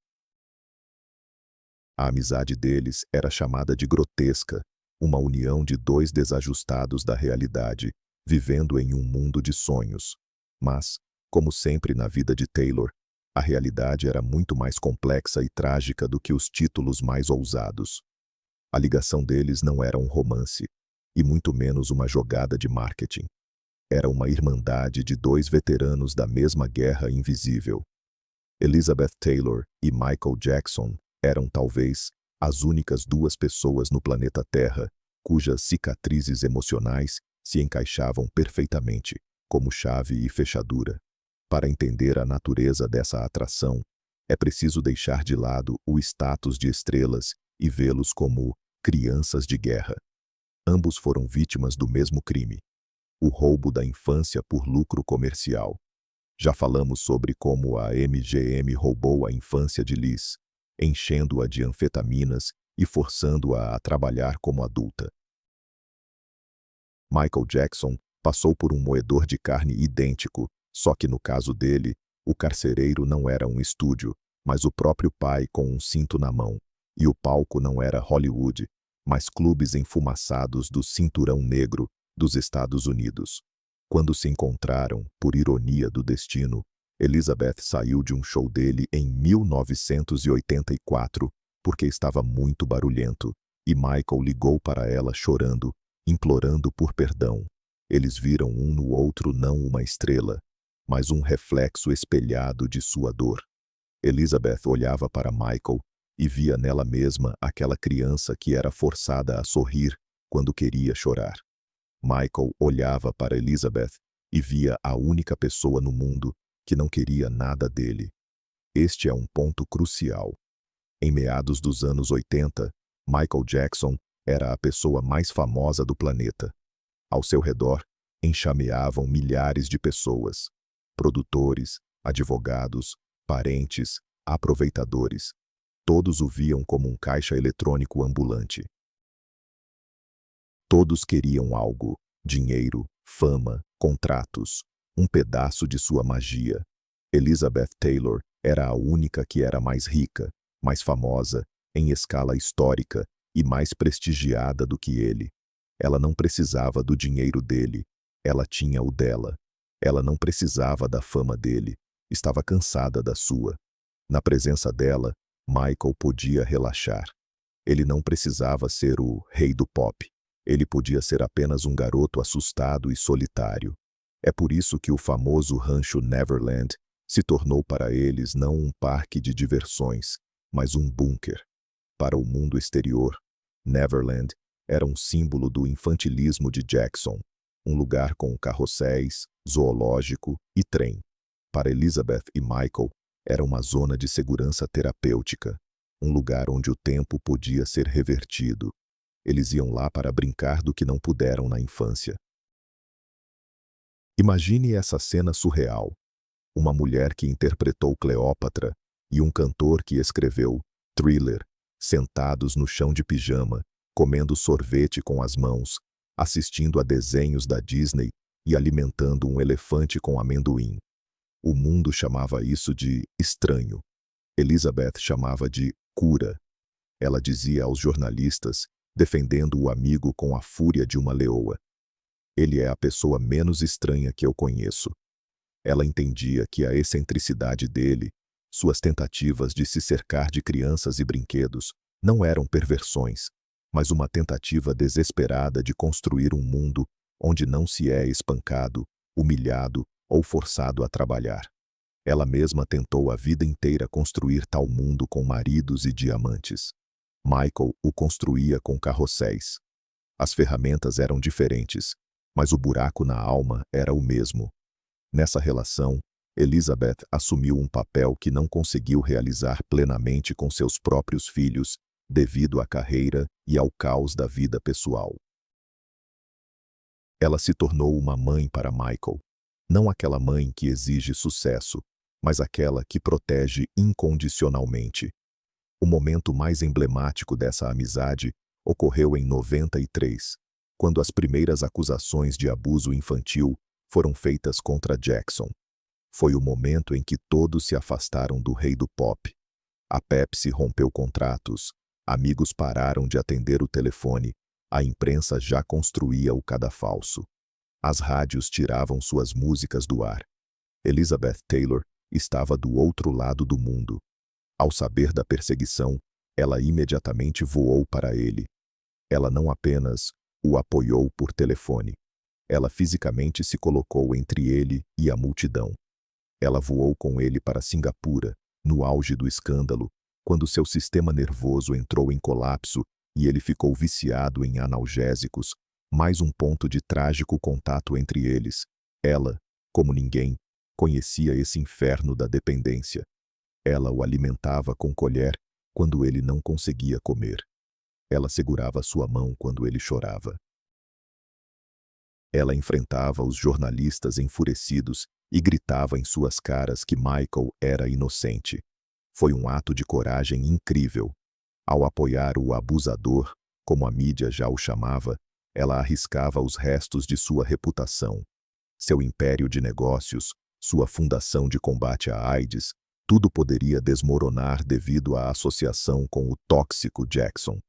A amizade deles era chamada de grotesca, uma união de dois desajustados da realidade, vivendo em um mundo de sonhos. Mas, como sempre na vida de Taylor, a realidade era muito mais complexa e trágica do que os títulos mais ousados. A ligação deles não era um romance, e muito menos uma jogada de marketing. Era uma irmandade de dois veteranos da mesma guerra invisível. Elizabeth Taylor e Michael Jackson eram talvez as únicas duas pessoas no planeta Terra cujas cicatrizes emocionais se encaixavam perfeitamente, como chave e fechadura. Para entender a natureza dessa atração, é preciso deixar de lado o status de estrelas e vê-los como crianças de guerra. Ambos foram vítimas do mesmo crime: o roubo da infância por lucro comercial. Já falamos sobre como a MGM roubou a infância de Liz, enchendo-a de anfetaminas e forçando-a a trabalhar como adulta. Michael Jackson passou por um moedor de carne idêntico, só que no caso dele, o carcereiro não era um estúdio, mas o próprio pai com um cinto na mão, e o palco não era Hollywood, mas clubes enfumaçados do cinturão negro dos Estados Unidos. Quando se encontraram, por ironia do destino, Elizabeth saiu de um show dele em 1984 porque estava muito barulhento, e Michael ligou para ela chorando, implorando por perdão. Eles viram um no outro não uma estrela, mas um reflexo espelhado de sua dor. Elizabeth olhava para Michael e via nela mesma aquela criança que era forçada a sorrir quando queria chorar. Michael olhava para Elizabeth e via a única pessoa no mundo que não queria nada dele. Este é um ponto crucial. Em meados dos anos 80, Michael Jackson era a pessoa mais famosa do planeta. Ao seu redor, enxameavam milhares de pessoas, produtores, advogados, parentes, aproveitadores. Todos o viam como um caixa eletrônico ambulante. Todos queriam algo: dinheiro, fama, contratos, um pedaço de sua magia. Elizabeth Taylor era a única que era mais rica, mais famosa, em escala histórica e mais prestigiada do que ele. Ela não precisava do dinheiro dele, ela tinha o dela. Ela não precisava da fama dele, estava cansada da sua. Na presença dela, Michael podia relaxar. Ele não precisava ser o rei do pop. Ele podia ser apenas um garoto assustado e solitário. É por isso que o famoso rancho Neverland se tornou para eles não um parque de diversões, mas um bunker. Para o mundo exterior, Neverland era um símbolo do infantilismo de Jackson, um lugar com carrosséis, zoológico e trem. Para Elizabeth e Michael, era uma zona de segurança terapêutica, um lugar onde o tempo podia ser revertido. Eles iam lá para brincar do que não puderam na infância. Imagine essa cena surreal. Uma mulher que interpretou Cleópatra e um cantor que escreveu Thriller, sentados no chão de pijama, comendo sorvete com as mãos, assistindo a desenhos da Disney e alimentando um elefante com amendoim. O mundo chamava isso de estranho. Elizabeth chamava de cura. Ela dizia aos jornalistas, defendendo o amigo com a fúria de uma leoa: ele é a pessoa menos estranha que eu conheço. Ela entendia que a excentricidade dele, suas tentativas de se cercar de crianças e brinquedos, não eram perversões, mas uma tentativa desesperada de construir um mundo onde não se é espancado, humilhado ou forçado a trabalhar. Ela mesma tentou a vida inteira construir tal mundo com maridos e diamantes. Michael o construía com carrosséis. As ferramentas eram diferentes, mas o buraco na alma era o mesmo. Nessa relação, Elizabeth assumiu um papel que não conseguiu realizar plenamente com seus próprios filhos, devido à carreira e ao caos da vida pessoal. Ela se tornou uma mãe para Michael. Não aquela mãe que exige sucesso, mas aquela que protege incondicionalmente. O momento mais emblemático dessa amizade ocorreu em 93, quando as primeiras acusações de abuso infantil foram feitas contra Jackson. Foi o momento em que todos se afastaram do rei do pop. A Pepsi rompeu contratos, amigos pararam de atender o telefone, a imprensa já construía o cadafalso. As rádios tiravam suas músicas do ar. Elizabeth Taylor estava do outro lado do mundo. Ao saber da perseguição, ela imediatamente voou para ele. Ela não apenas o apoiou por telefone. Ela fisicamente se colocou entre ele e a multidão. Ela voou com ele para Singapura, no auge do escândalo, quando seu sistema nervoso entrou em colapso e ele ficou viciado em analgésicos, mais um ponto de trágico contato entre eles. Ela, como ninguém, conhecia esse inferno da dependência. Ela o alimentava com colher quando ele não conseguia comer. Ela segurava sua mão quando ele chorava. Ela enfrentava os jornalistas enfurecidos e gritava em suas caras que Michael era inocente. Foi um ato de coragem incrível. Ao apoiar o abusador, como a mídia já o chamava, ela arriscava os restos de sua reputação. Seu império de negócios, sua fundação de combate à AIDS, tudo poderia desmoronar devido à associação com o tóxico Jackson.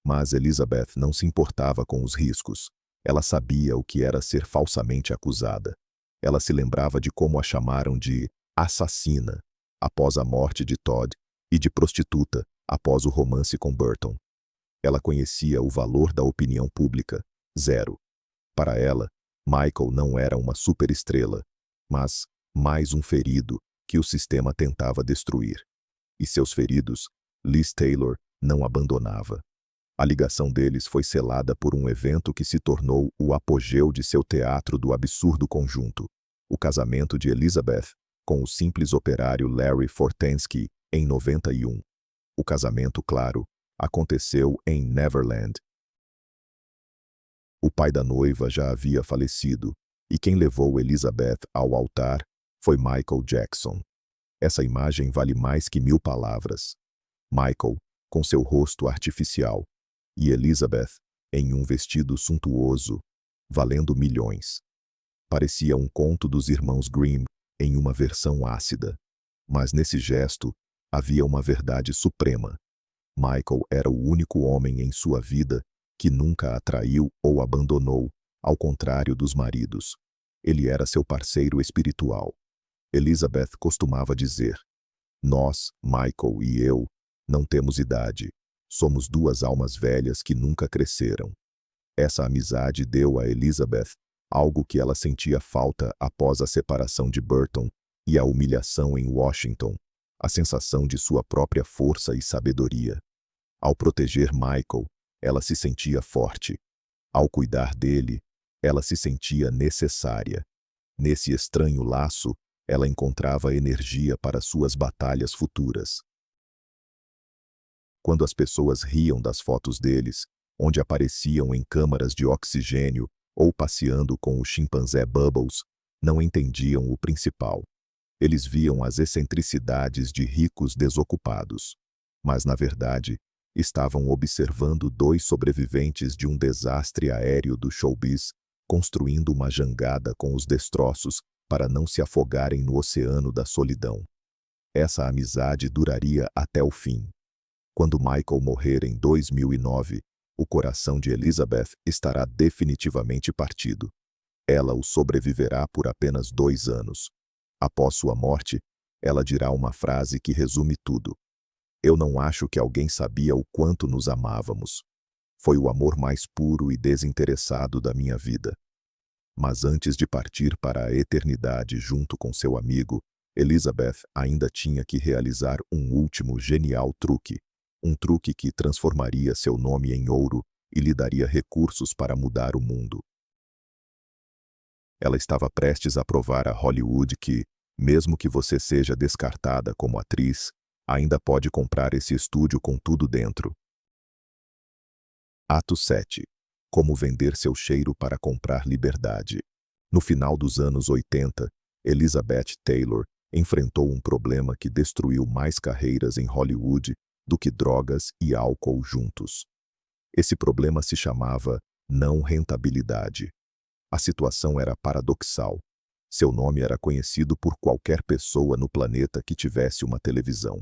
Mas Elizabeth não se importava com os riscos. Ela sabia o que era ser falsamente acusada. Ela se lembrava de como a chamaram de assassina após a morte de Todd e de prostituta após o romance com Burton. Ela conhecia o valor da opinião pública, zero. Para ela, Michael não era uma superestrela, mas mais um ferido que o sistema tentava destruir. E seus feridos, Liz Taylor não abandonava. A ligação deles foi selada por um evento que se tornou o apogeu de seu teatro do absurdo conjunto: o casamento de Elizabeth com o simples operário Larry Fortensky em 91. O casamento, claro, aconteceu em Neverland. O pai da noiva já havia falecido, e quem levou Elizabeth ao altar foi Michael Jackson. Essa imagem vale mais que 1000 palavras. Michael, com seu rosto artificial, e Elizabeth, em um vestido suntuoso, valendo milhões. Parecia um conto dos irmãos Grimm em uma versão ácida. Mas nesse gesto havia uma verdade suprema. Michael era o único homem em sua vida que nunca a traiu ou abandonou, ao contrário dos maridos. Ele era seu parceiro espiritual. Elizabeth costumava dizer: "Nós, Michael e eu, não temos idade. Somos duas almas velhas que nunca cresceram." Essa amizade deu a Elizabeth algo que ela sentia falta após a separação de Burton e a humilhação em Washington: a sensação de sua própria força e sabedoria. Ao proteger Michael, ela se sentia forte. Ao cuidar dele, ela se sentia necessária. Nesse estranho laço, ela encontrava energia para suas batalhas futuras. Quando as pessoas riam das fotos deles, onde apareciam em câmaras de oxigênio ou passeando com o chimpanzé Bubbles, não entendiam o principal. Eles viam as excentricidades de ricos desocupados. Mas, na verdade, estavam observando dois sobreviventes de um desastre aéreo do showbiz, construindo uma jangada com os destroços para não se afogarem no oceano da solidão. Essa amizade duraria até o fim. Quando Michael morrer em 2009, o coração de Elizabeth estará definitivamente partido. Ela o sobreviverá por apenas 2 anos. Após sua morte, ela dirá uma frase que resume tudo: "Eu não acho que alguém sabia o quanto nos amávamos. Foi o amor mais puro e desinteressado da minha vida." Mas antes de partir para a eternidade junto com seu amigo, Elizabeth ainda tinha que realizar um último genial truque. Um truque que transformaria seu nome em ouro e lhe daria recursos para mudar o mundo. Ela estava prestes a provar a Hollywood que, mesmo que você seja descartada como atriz, ainda pode comprar esse estúdio com tudo dentro. Ato 7. Como vender seu cheiro para comprar liberdade. No final dos anos 80, Elizabeth Taylor enfrentou um problema que destruiu mais carreiras em Hollywood do que drogas e álcool juntos. Esse problema se chamava não rentabilidade. A situação era paradoxal. Seu nome era conhecido por qualquer pessoa no planeta que tivesse uma televisão.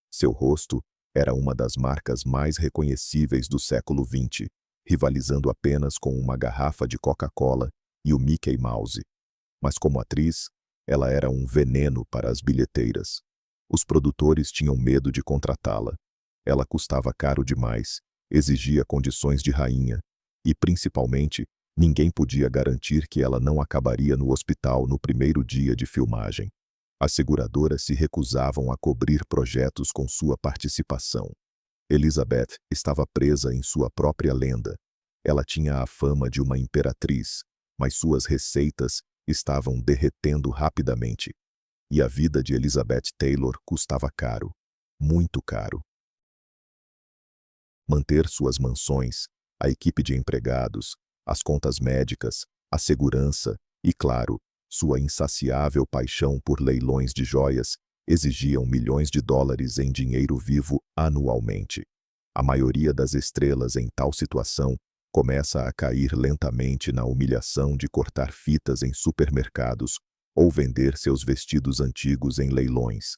Seu rosto era uma das marcas mais reconhecíveis do século XX, rivalizando apenas com uma garrafa de Coca-Cola e o Mickey Mouse. Mas como atriz, ela era um veneno para as bilheteiras. Os produtores tinham medo de contratá-la. Ela custava caro demais, exigia condições de rainha e, principalmente, ninguém podia garantir que ela não acabaria no hospital no primeiro dia de filmagem. As seguradoras se recusavam a cobrir projetos com sua participação. Elizabeth estava presa em sua própria lenda. Ela tinha a fama de uma imperatriz, mas suas receitas estavam derretendo rapidamente. E a vida de Elizabeth Taylor custava caro, muito caro. Manter suas mansões, a equipe de empregados, as contas médicas, a segurança e, claro, sua insaciável paixão por leilões de joias exigiam milhões de dólares em dinheiro vivo anualmente. A maioria das estrelas em tal situação começa a cair lentamente na humilhação de cortar fitas em supermercados ou vender seus vestidos antigos em leilões.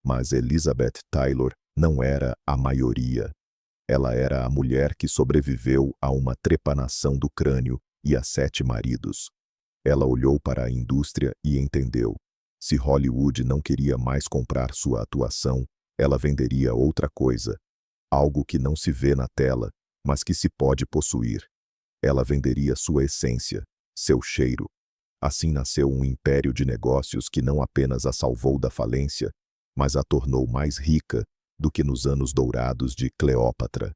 Mas Elizabeth Taylor não era a maioria. Ela era a mulher que sobreviveu a uma trepanação do crânio e a 7 maridos. Ela olhou para a indústria e entendeu: se Hollywood não queria mais comprar sua atuação, ela venderia outra coisa. Algo que não se vê na tela, mas que se pode possuir. Ela venderia sua essência, seu cheiro. Assim nasceu um império de negócios que não apenas a salvou da falência, mas a tornou mais rica do que nos anos dourados de Cleópatra.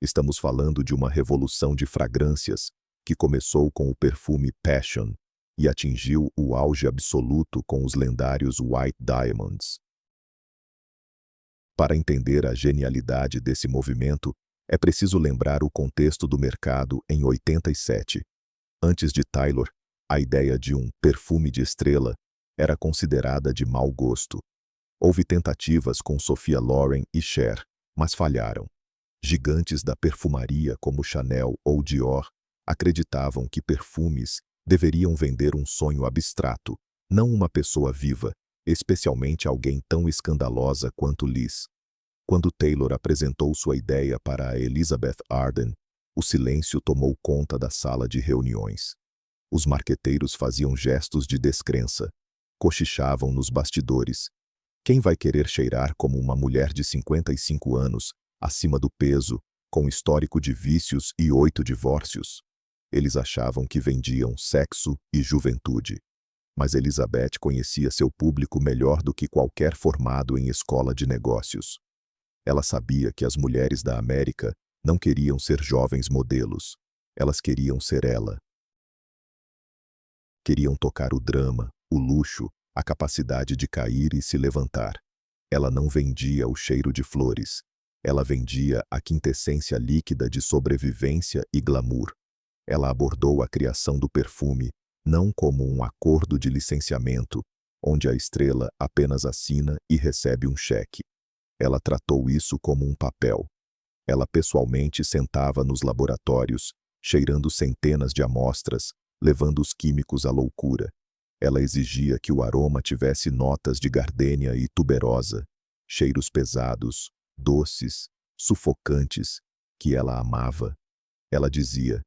Estamos falando de uma revolução de fragrâncias que começou com o perfume Passion e atingiu o auge absoluto com os lendários White Diamonds. Para entender a genialidade desse movimento, é preciso lembrar o contexto do mercado em 87. Antes de Taylor, a ideia de um perfume de estrela era considerada de mau gosto. Houve tentativas com Sophia Loren e Cher, mas falharam. Gigantes da perfumaria como Chanel ou Dior acreditavam que perfumes deveriam vender um sonho abstrato, não uma pessoa viva, especialmente alguém tão escandalosa quanto Liz. Quando Taylor apresentou sua ideia para a Elizabeth Arden, o silêncio tomou conta da sala de reuniões. Os marqueteiros faziam gestos de descrença, cochichavam nos bastidores. Quem vai querer cheirar como uma mulher de 55 anos, acima do peso, com histórico de vícios e 8 divórcios? Eles achavam que vendiam sexo e juventude. Mas Elizabeth conhecia seu público melhor do que qualquer formado em escola de negócios. Ela sabia que as mulheres da América não queriam ser jovens modelos. Elas queriam ser ela. Queriam tocar o drama, o luxo, a capacidade de cair e se levantar. Ela não vendia o cheiro de flores. Ela vendia a quintessência líquida de sobrevivência e glamour. Ela abordou a criação do perfume não como um acordo de licenciamento, onde a estrela apenas assina e recebe um cheque. Ela tratou isso como um papel. Ela pessoalmente sentava nos laboratórios, cheirando centenas de amostras, levando os químicos à loucura. Ela exigia que o aroma tivesse notas de gardênia e tuberosa, cheiros pesados, doces, sufocantes, que ela amava. Ela dizia: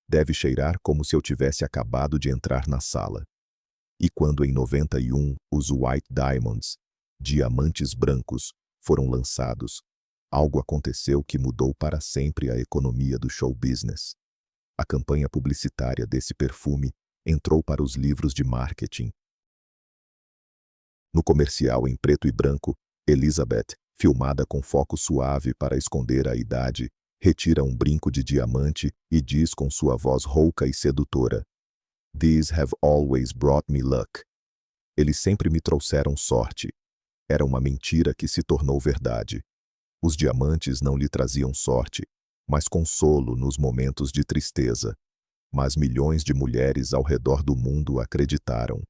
deve cheirar como se eu tivesse acabado de entrar na sala. E quando em 91 os White Diamonds, diamantes brancos, foram lançados, algo aconteceu que mudou para sempre a economia do show business. A campanha publicitária desse perfume entrou para os livros de marketing. No comercial em preto e branco, Elizabeth, filmada com foco suave para esconder a idade, retira um brinco de diamante e diz com sua voz rouca e sedutora: "These have always brought me luck." Eles sempre me trouxeram sorte. Era uma mentira que se tornou verdade. Os diamantes não lhe traziam sorte, mas consolo nos momentos de tristeza. Mas milhões de mulheres ao redor do mundo acreditaram.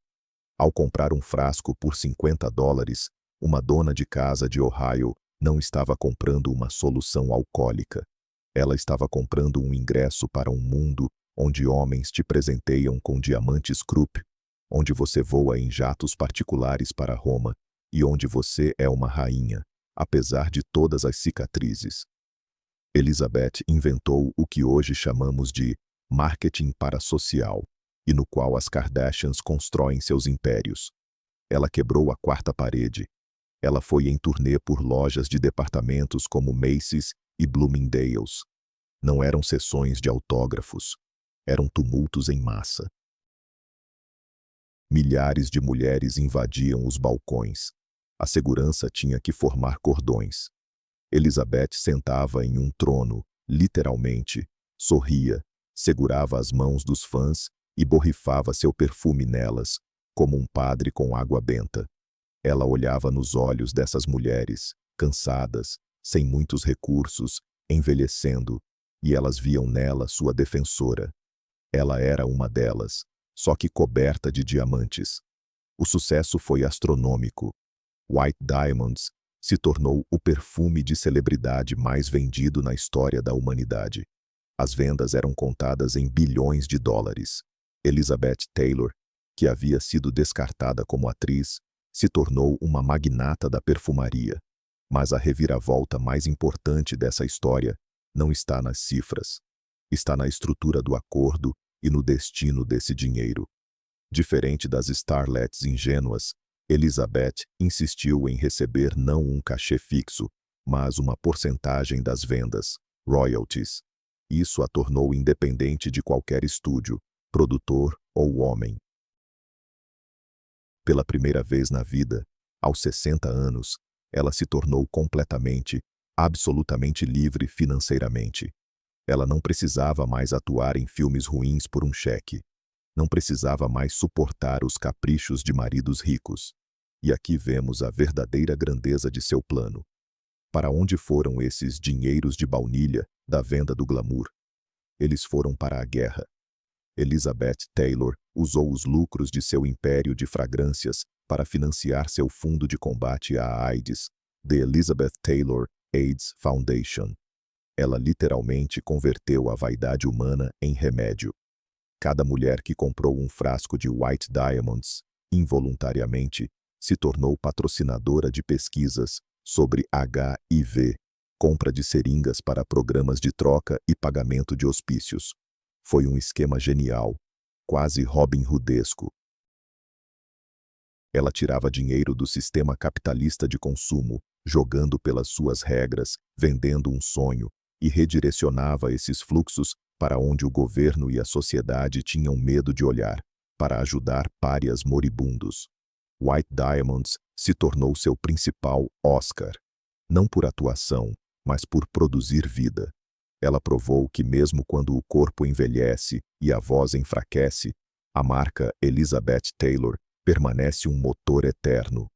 Ao comprar um frasco por $50, uma dona de casa de Ohio não estava comprando uma solução alcoólica. Ela estava comprando um ingresso para um mundo onde homens te presenteiam com diamantes Krupp, onde você voa em jatos particulares para Roma e onde você é uma rainha, apesar de todas as cicatrizes. Elizabeth inventou o que hoje chamamos de marketing parasocial, e no qual as Kardashians constroem seus impérios. Ela quebrou a quarta parede. Ela foi em turnê por lojas de departamentos como Macy's e Bloomingdale's. Não eram sessões de autógrafos, eram tumultos em massa. Milhares de mulheres invadiam os balcões. A segurança tinha que formar cordões. Elizabeth sentava em um trono, literalmente, sorria, segurava as mãos dos fãs e borrifava seu perfume nelas, como um padre com água benta. Ela olhava nos olhos dessas mulheres, cansadas, sem muitos recursos, envelhecendo, e elas viam nela sua defensora. Ela era uma delas, só que coberta de diamantes. O sucesso foi astronômico. White Diamonds se tornou o perfume de celebridade mais vendido na história da humanidade. As vendas eram contadas em bilhões de dólares. Elizabeth Taylor, que havia sido descartada como atriz, se tornou uma magnata da perfumaria. Mas a reviravolta mais importante dessa história não está nas cifras. Está na estrutura do acordo e no destino desse dinheiro. Diferente das starlets ingênuas, Elizabeth insistiu em receber não um cachê fixo, mas uma porcentagem das vendas, royalties. Isso a tornou independente de qualquer estúdio, produtor ou homem. Pela primeira vez na vida, aos 60 anos, ela se tornou completamente absolutamente livre financeiramente. Ela não precisava mais atuar em filmes ruins por um cheque. Não precisava mais suportar os caprichos de maridos ricos. E aqui vemos a verdadeira grandeza de seu plano. Para onde foram esses dinheiros de baunilha da venda do glamour? Eles foram para a guerra. Elizabeth Taylor usou os lucros de seu império de fragrâncias para financiar seu fundo de combate à AIDS, The Elizabeth Taylor AIDS Foundation. Ela literalmente converteu a vaidade humana em remédio. Cada mulher que comprou um frasco de White Diamonds, involuntariamente, se tornou patrocinadora de pesquisas sobre HIV, compra de seringas para programas de troca e pagamento de hospícios. Foi um esquema genial, quase Robin Hoodesco. Ela tirava dinheiro do sistema capitalista de consumo, jogando pelas suas regras, vendendo um sonho, e redirecionava esses fluxos para onde o governo e a sociedade tinham medo de olhar, para ajudar párias moribundos. White Diamonds se tornou seu principal Oscar, não por atuação, mas por produzir vida. Ela provou que mesmo quando o corpo envelhece e a voz enfraquece, a marca Elizabeth Taylor permanece um motor eterno.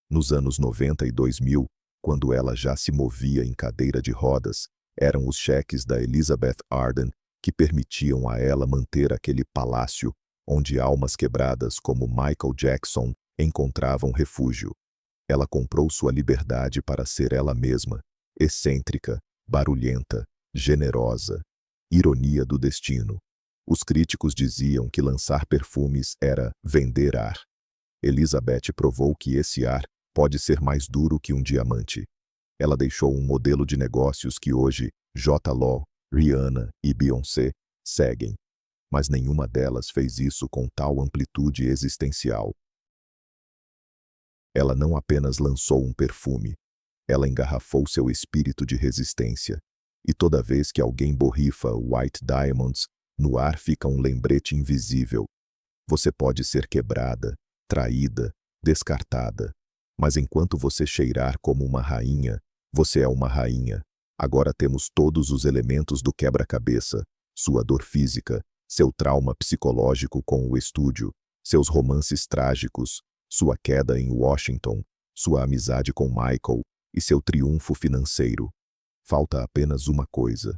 Nos anos 90 e 2000, quando ela já se movia em cadeira de rodas, eram os cheques da Elizabeth Arden que permitiam a ela manter aquele palácio onde almas quebradas como Michael Jackson encontravam refúgio. Ela comprou sua liberdade para ser ela mesma, excêntrica, barulhenta, generosa. Ironia do destino. Os críticos diziam que lançar perfumes era vender ar. Elizabeth provou que esse ar pode ser mais duro que um diamante. Ela deixou um modelo de negócios que hoje J. Lo, Rihanna e Beyoncé seguem. Mas nenhuma delas fez isso com tal amplitude existencial. Ela não apenas lançou um perfume, ela engarrafou seu espírito de resistência. E toda vez que alguém borrifa White Diamonds, no ar fica um lembrete invisível. Você pode ser quebrada, traída, descartada. Mas enquanto você cheirar como uma rainha, você é uma rainha. Agora temos todos os elementos do quebra-cabeça, sua dor física, seu trauma psicológico com o estúdio, seus romances trágicos, sua queda em Washington, sua amizade com Michael e seu triunfo financeiro. Falta apenas uma coisa: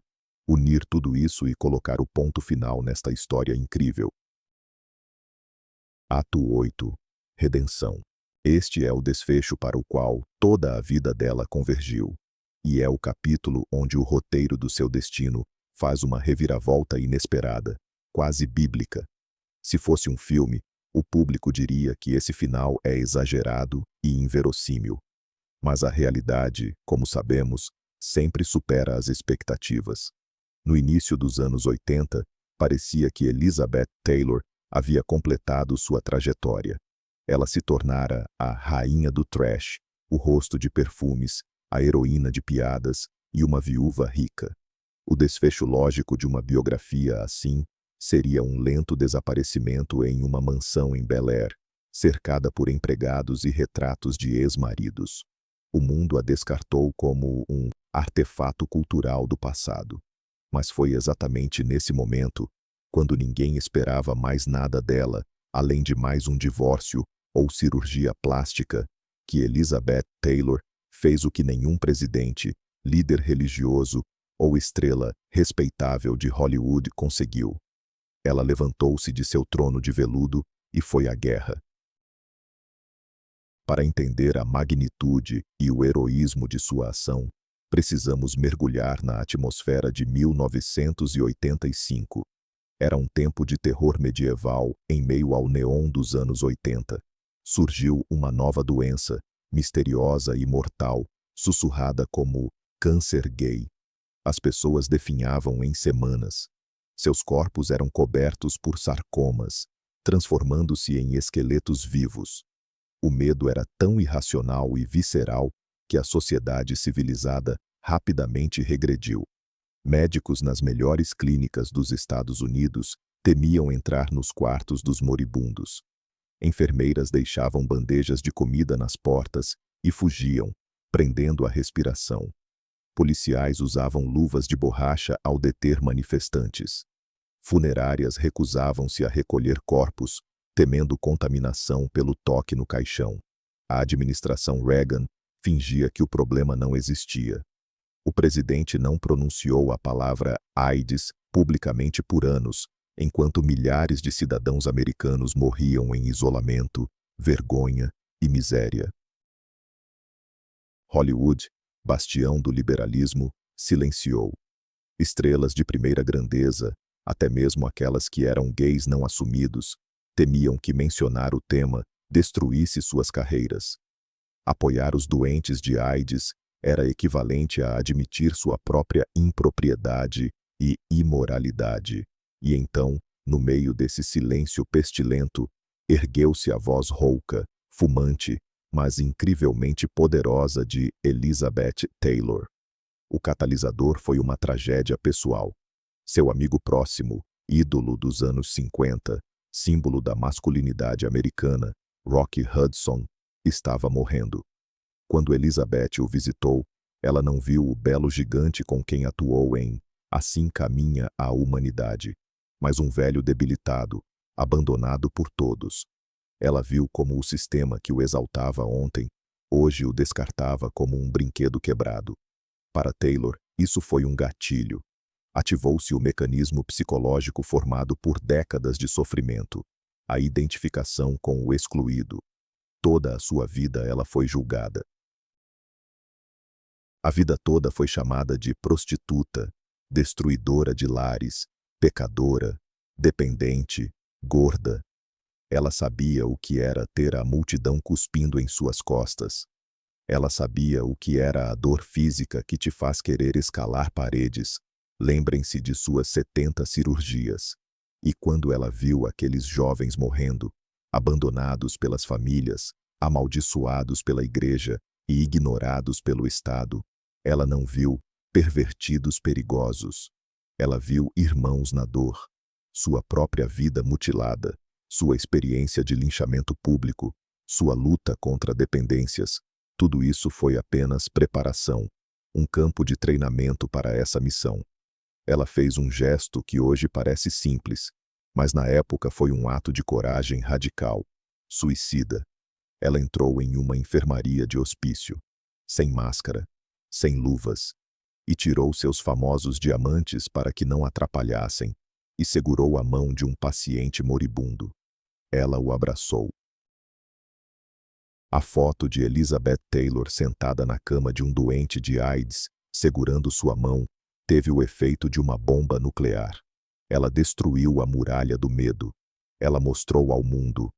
unir tudo isso e colocar o ponto final nesta história incrível. Ato 8. Redenção. Este é o desfecho para o qual toda a vida dela convergiu. E é o capítulo onde o roteiro do seu destino faz uma reviravolta inesperada, quase bíblica. Se fosse um filme, o público diria que esse final é exagerado e inverossímil. Mas a realidade, como sabemos, sempre supera as expectativas. No início dos anos 80, parecia que Elizabeth Taylor havia completado sua trajetória. Ela se tornara a rainha do trash, o rosto de perfumes, a heroína de piadas e uma viúva rica. O desfecho lógico de uma biografia assim seria um lento desaparecimento em uma mansão em Bel Air, cercada por empregados e retratos de ex-maridos. O mundo a descartou como um artefato cultural do passado. Mas foi exatamente nesse momento, quando ninguém esperava mais nada dela, além de mais um divórcio ou cirurgia plástica, que Elizabeth Taylor fez o que nenhum presidente, líder religioso ou estrela respeitável de Hollywood conseguiu. Ela levantou-se de seu trono de veludo e foi à guerra. Para entender a magnitude e o heroísmo de sua ação, precisamos mergulhar na atmosfera de 1985. Era um tempo de terror medieval em meio ao neon dos anos 80. Surgiu uma nova doença, misteriosa e mortal, sussurrada como câncer gay. As pessoas definhavam em semanas. Seus corpos eram cobertos por sarcomas, transformando-se em esqueletos vivos. O medo era tão irracional e visceral que a sociedade civilizada rapidamente regrediu. Médicos nas melhores clínicas dos Estados Unidos temiam entrar nos quartos dos moribundos. Enfermeiras deixavam bandejas de comida nas portas e fugiam, prendendo a respiração. Policiais usavam luvas de borracha ao deter manifestantes. Funerárias recusavam-se a recolher corpos, temendo contaminação pelo toque no caixão. A administração Reagan fingia que o problema não existia. O presidente não pronunciou a palavra AIDS publicamente por anos, enquanto milhares de cidadãos americanos morriam em isolamento, vergonha e miséria. Hollywood, bastião do liberalismo, silenciou. Estrelas de primeira grandeza, até mesmo aquelas que eram gays não assumidos, temiam que mencionar o tema destruísse suas carreiras. Apoiar os doentes de AIDS era equivalente a admitir sua própria impropriedade e imoralidade. E então, no meio desse silêncio pestilento, ergueu-se a voz rouca, fumante, mas incrivelmente poderosa de Elizabeth Taylor. O catalisador foi uma tragédia pessoal. Seu amigo próximo, ídolo dos anos 50, símbolo da masculinidade americana, Rock Hudson, estava morrendo. Quando Elizabeth o visitou, ela não viu o belo gigante com quem atuou em Assim Caminha a Humanidade, mas um velho debilitado, abandonado por todos. Ela viu como o sistema que o exaltava ontem, hoje o descartava como um brinquedo quebrado. Para Taylor, isso foi um gatilho. Ativou-se o mecanismo psicológico formado por décadas de sofrimento, a identificação com o excluído. Toda a sua vida ela foi julgada. A vida toda foi chamada de prostituta, destruidora de lares, pecadora, dependente, gorda. Ela sabia o que era ter a multidão cuspindo em suas costas. Ela sabia o que era a dor física que te faz querer escalar paredes. Lembrem-se de suas 70 cirurgias. E quando ela viu aqueles jovens morrendo, abandonados pelas famílias, amaldiçoados pela igreja e ignorados pelo Estado, ela não viu pervertidos perigosos. Ela viu irmãos na dor, sua própria vida mutilada, sua experiência de linchamento público, sua luta contra dependências. Tudo isso foi apenas preparação, um campo de treinamento para essa missão. Ela fez um gesto que hoje parece simples, mas na época foi um ato de coragem radical, suicida. Ela entrou em uma enfermaria de hospício, sem máscara, sem luvas, e tirou seus famosos diamantes para que não atrapalhassem, e segurou a mão de um paciente moribundo. Ela o abraçou. A foto de Elizabeth Taylor sentada na cama de um doente de AIDS, segurando sua mão, teve o efeito de uma bomba nuclear. Ela destruiu a muralha do medo. Ela mostrou ao mundo: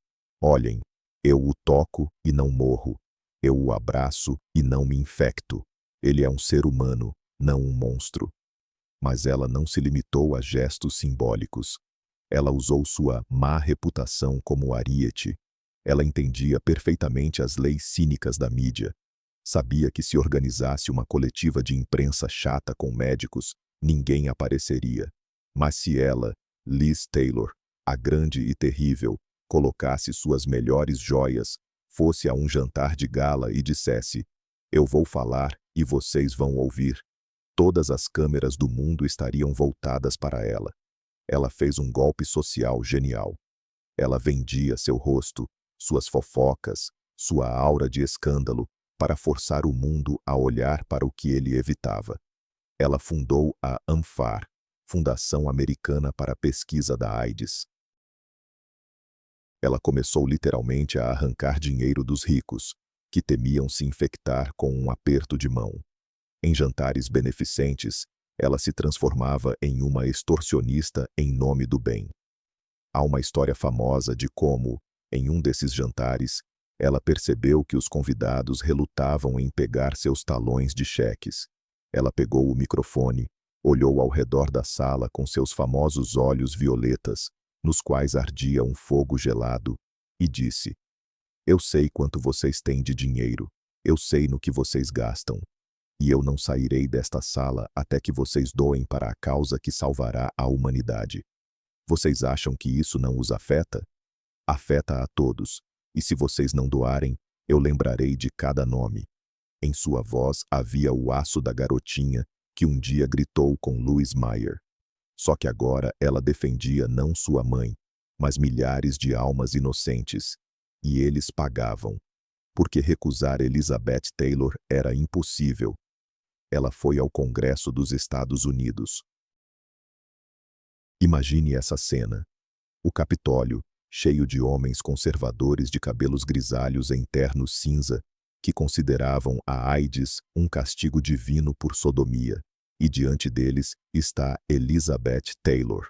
olhem, eu o toco e não morro. Eu o abraço e não me infecto. Ele é um ser humano, não um monstro. Mas ela não se limitou a gestos simbólicos. Ela usou sua má reputação como ariete. Ela entendia perfeitamente as leis cínicas da mídia. Sabia que se organizasse uma coletiva de imprensa chata com médicos, ninguém apareceria. Mas se ela, Liz Taylor, a grande e terrível, colocasse suas melhores joias, fosse a um jantar de gala e dissesse: eu vou falar e vocês vão ouvir, todas as câmeras do mundo estariam voltadas para ela. Ela fez um golpe social genial. Ela vendia seu rosto, suas fofocas, sua aura de escândalo, para forçar o mundo a olhar para o que ele evitava. Ela fundou a AMFAR, Fundação Americana para a Pesquisa da AIDS. Ela começou literalmente a arrancar dinheiro dos ricos, que temiam se infectar com um aperto de mão. Em jantares beneficentes, ela se transformava em uma extorsionista em nome do bem. Há uma história famosa de como, em um desses jantares, ela percebeu que os convidados relutavam em pegar seus talões de cheques. Ela pegou o microfone, olhou ao redor da sala com seus famosos olhos violetas, nos quais ardia um fogo gelado, e disse: eu sei quanto vocês têm de dinheiro, eu sei no que vocês gastam, e eu não sairei desta sala até que vocês doem para a causa que salvará a humanidade. Vocês acham que isso não os afeta? Afeta a todos, e se vocês não doarem, eu lembrarei de cada nome. Em sua voz havia o aço da garotinha que um dia gritou com Louise Meyer. Só que agora ela defendia não sua mãe, mas milhares de almas inocentes. E eles pagavam. Porque recusar Elizabeth Taylor era impossível. Ela foi ao Congresso dos Estados Unidos. Imagine essa cena. O Capitólio, cheio de homens conservadores de cabelos grisalhos em ternos cinza, que consideravam a AIDS um castigo divino por sodomia. E diante deles está Elizabeth Taylor.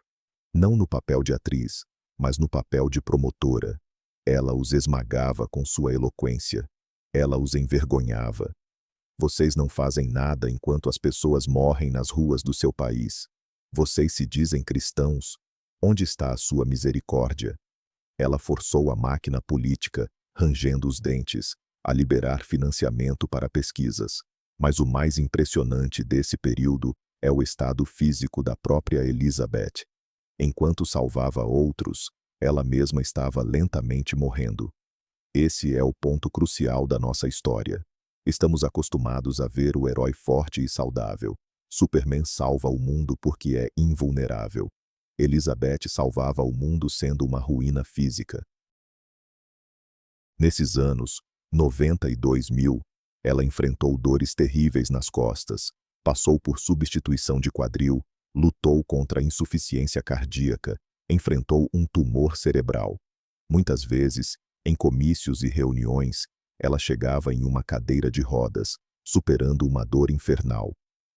Não no papel de atriz, mas no papel de promotora. Ela os esmagava com sua eloquência. Ela os envergonhava. Vocês não fazem nada enquanto as pessoas morrem nas ruas do seu país. Vocês se dizem cristãos. Onde está a sua misericórdia? Ela forçou a máquina política, rangendo os dentes, a liberar financiamento para pesquisas. Mas o mais impressionante desse período é o estado físico da própria Elizabeth. Enquanto salvava outros, ela mesma estava lentamente morrendo. Esse é o ponto crucial da nossa história. Estamos acostumados a ver o herói forte e saudável. Superman salva o mundo porque é invulnerável. Elizabeth salvava o mundo sendo uma ruína física. Nesses anos, 90 e 2000, ela enfrentou dores terríveis nas costas, passou por substituição de quadril, lutou contra a insuficiência cardíaca, enfrentou um tumor cerebral. Muitas vezes, em comícios e reuniões, ela chegava em uma cadeira de rodas, superando uma dor infernal.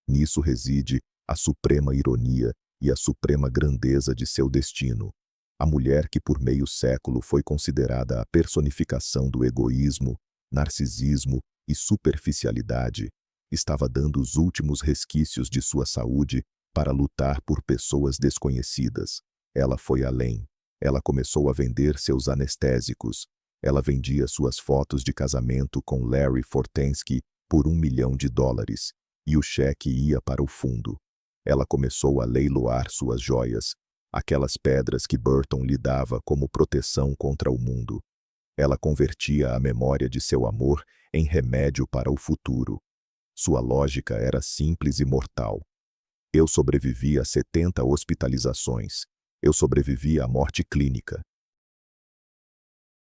Nisso reside a suprema ironia e a suprema grandeza de seu destino. A mulher que por meio século foi considerada a personificação do egoísmo, narcisismo e superficialidade, estava dando os últimos resquícios de sua saúde para lutar por pessoas desconhecidas. Ela foi além. Ela começou a vender seus anestésicos. Ela vendia suas fotos de casamento com Larry Fortensky por $1 milhão, e o cheque ia para o fundo. Ela começou a leiloar suas joias, aquelas pedras que Burton lhe dava como proteção contra o mundo. Ela convertia a memória de seu amor em remédio para o futuro. Sua lógica era simples e mortal. Eu sobrevivi a 70 hospitalizações. Eu sobrevivi à morte clínica.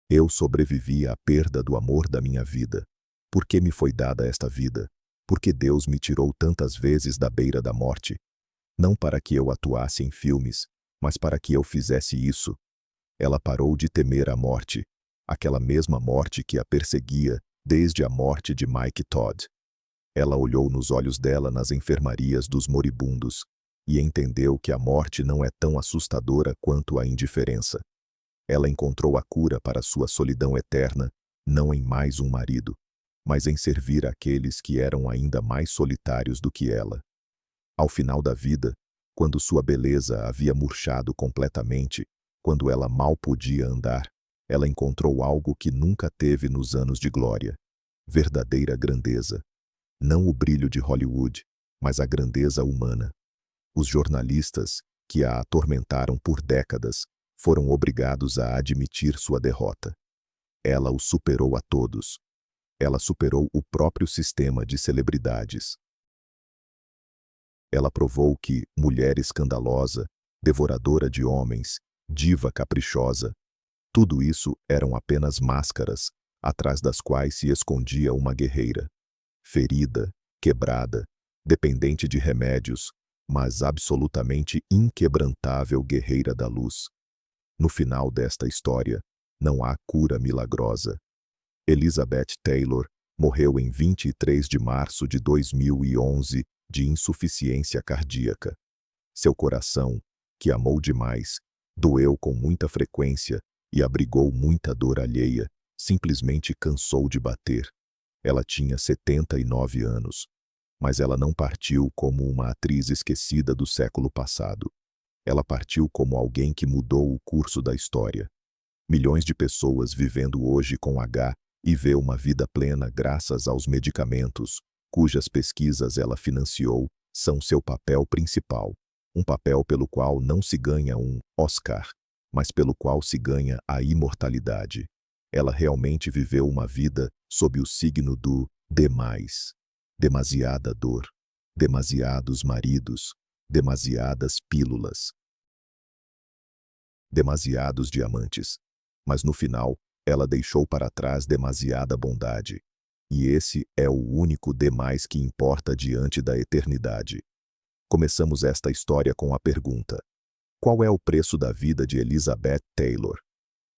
Eu sobrevivi à perda do amor da minha vida. Por que me foi dada esta vida? Por que Deus me tirou tantas vezes da beira da morte? Não para que eu atuasse em filmes, mas para que eu fizesse isso. Ela parou de temer a morte, aquela mesma morte que a perseguia desde a morte de Mike Todd. Ela olhou nos olhos dela nas enfermarias dos moribundos e entendeu que a morte não é tão assustadora quanto a indiferença. Ela encontrou a cura para sua solidão eterna, não em mais um marido, mas em servir aqueles que eram ainda mais solitários do que ela. Ao final da vida, quando sua beleza havia murchado completamente, quando ela mal podia andar, ela encontrou algo que nunca teve nos anos de glória: verdadeira grandeza. Não o brilho de Hollywood, mas a grandeza humana. Os jornalistas, que a atormentaram por décadas, foram obrigados a admitir sua derrota. Ela os superou a todos. Ela superou o próprio sistema de celebridades. Ela provou que mulher escandalosa, devoradora de homens, diva caprichosa, tudo isso eram apenas máscaras, atrás das quais se escondia uma guerreira. Ferida, quebrada, dependente de remédios, mas absolutamente inquebrantável guerreira da luz. No final desta história, não há cura milagrosa. Elizabeth Taylor morreu em 23 de março de 2011 de insuficiência cardíaca. Seu coração, que amou demais, doeu com muita frequência e abrigou muita dor alheia, simplesmente cansou de bater. Ela tinha 79 anos, mas ela não partiu como uma atriz esquecida do século passado. Ela partiu como alguém que mudou o curso da história. Milhões de pessoas vivendo hoje com HIV uma vida plena graças aos medicamentos, cujas pesquisas ela financiou, são seu papel principal. Um papel pelo qual não se ganha um Oscar, mas pelo qual se ganha a imortalidade. Ela realmente viveu uma vida sob o signo do Demais. Demasiada dor. Demasiados maridos. Demasiadas pílulas. Demasiados diamantes. Mas no final, ela deixou para trás demasiada bondade. E esse é o único demais que importa diante da eternidade. Começamos esta história com a pergunta: qual é o preço da vida de Elizabeth Taylor?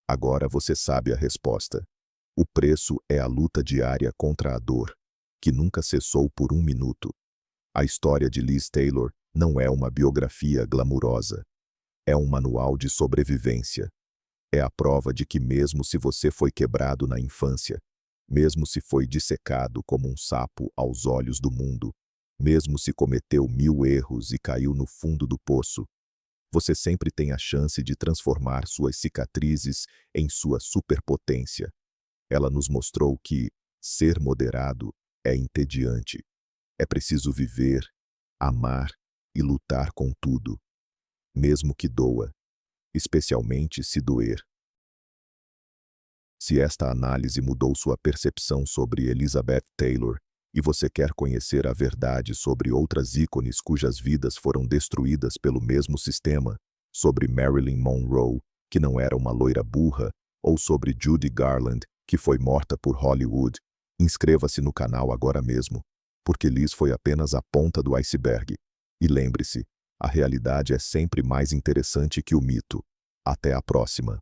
Agora você sabe a resposta. O preço é a luta diária contra a dor, que nunca cessou por um minuto. A história de Liz Taylor não é uma biografia glamurosa. É um manual de sobrevivência. É a prova de que mesmo se você foi quebrado na infância, mesmo se foi dissecado como um sapo aos olhos do mundo, mesmo se cometeu 1000 erros e caiu no fundo do poço, você sempre tem a chance de transformar suas cicatrizes em sua superpotência. Ela nos mostrou que ser moderado é entediante. É preciso viver, amar e lutar com tudo, mesmo que doa, especialmente se doer. Se esta análise mudou sua percepção sobre Elizabeth Taylor e você quer conhecer a verdade sobre outras ícones cujas vidas foram destruídas pelo mesmo sistema, sobre Marilyn Monroe, que não era uma loira burra, ou sobre Judy Garland, que foi morta por Hollywood, inscreva-se no canal agora mesmo, porque Liz foi apenas a ponta do iceberg. E lembre-se, a realidade é sempre mais interessante que o mito. Até a próxima.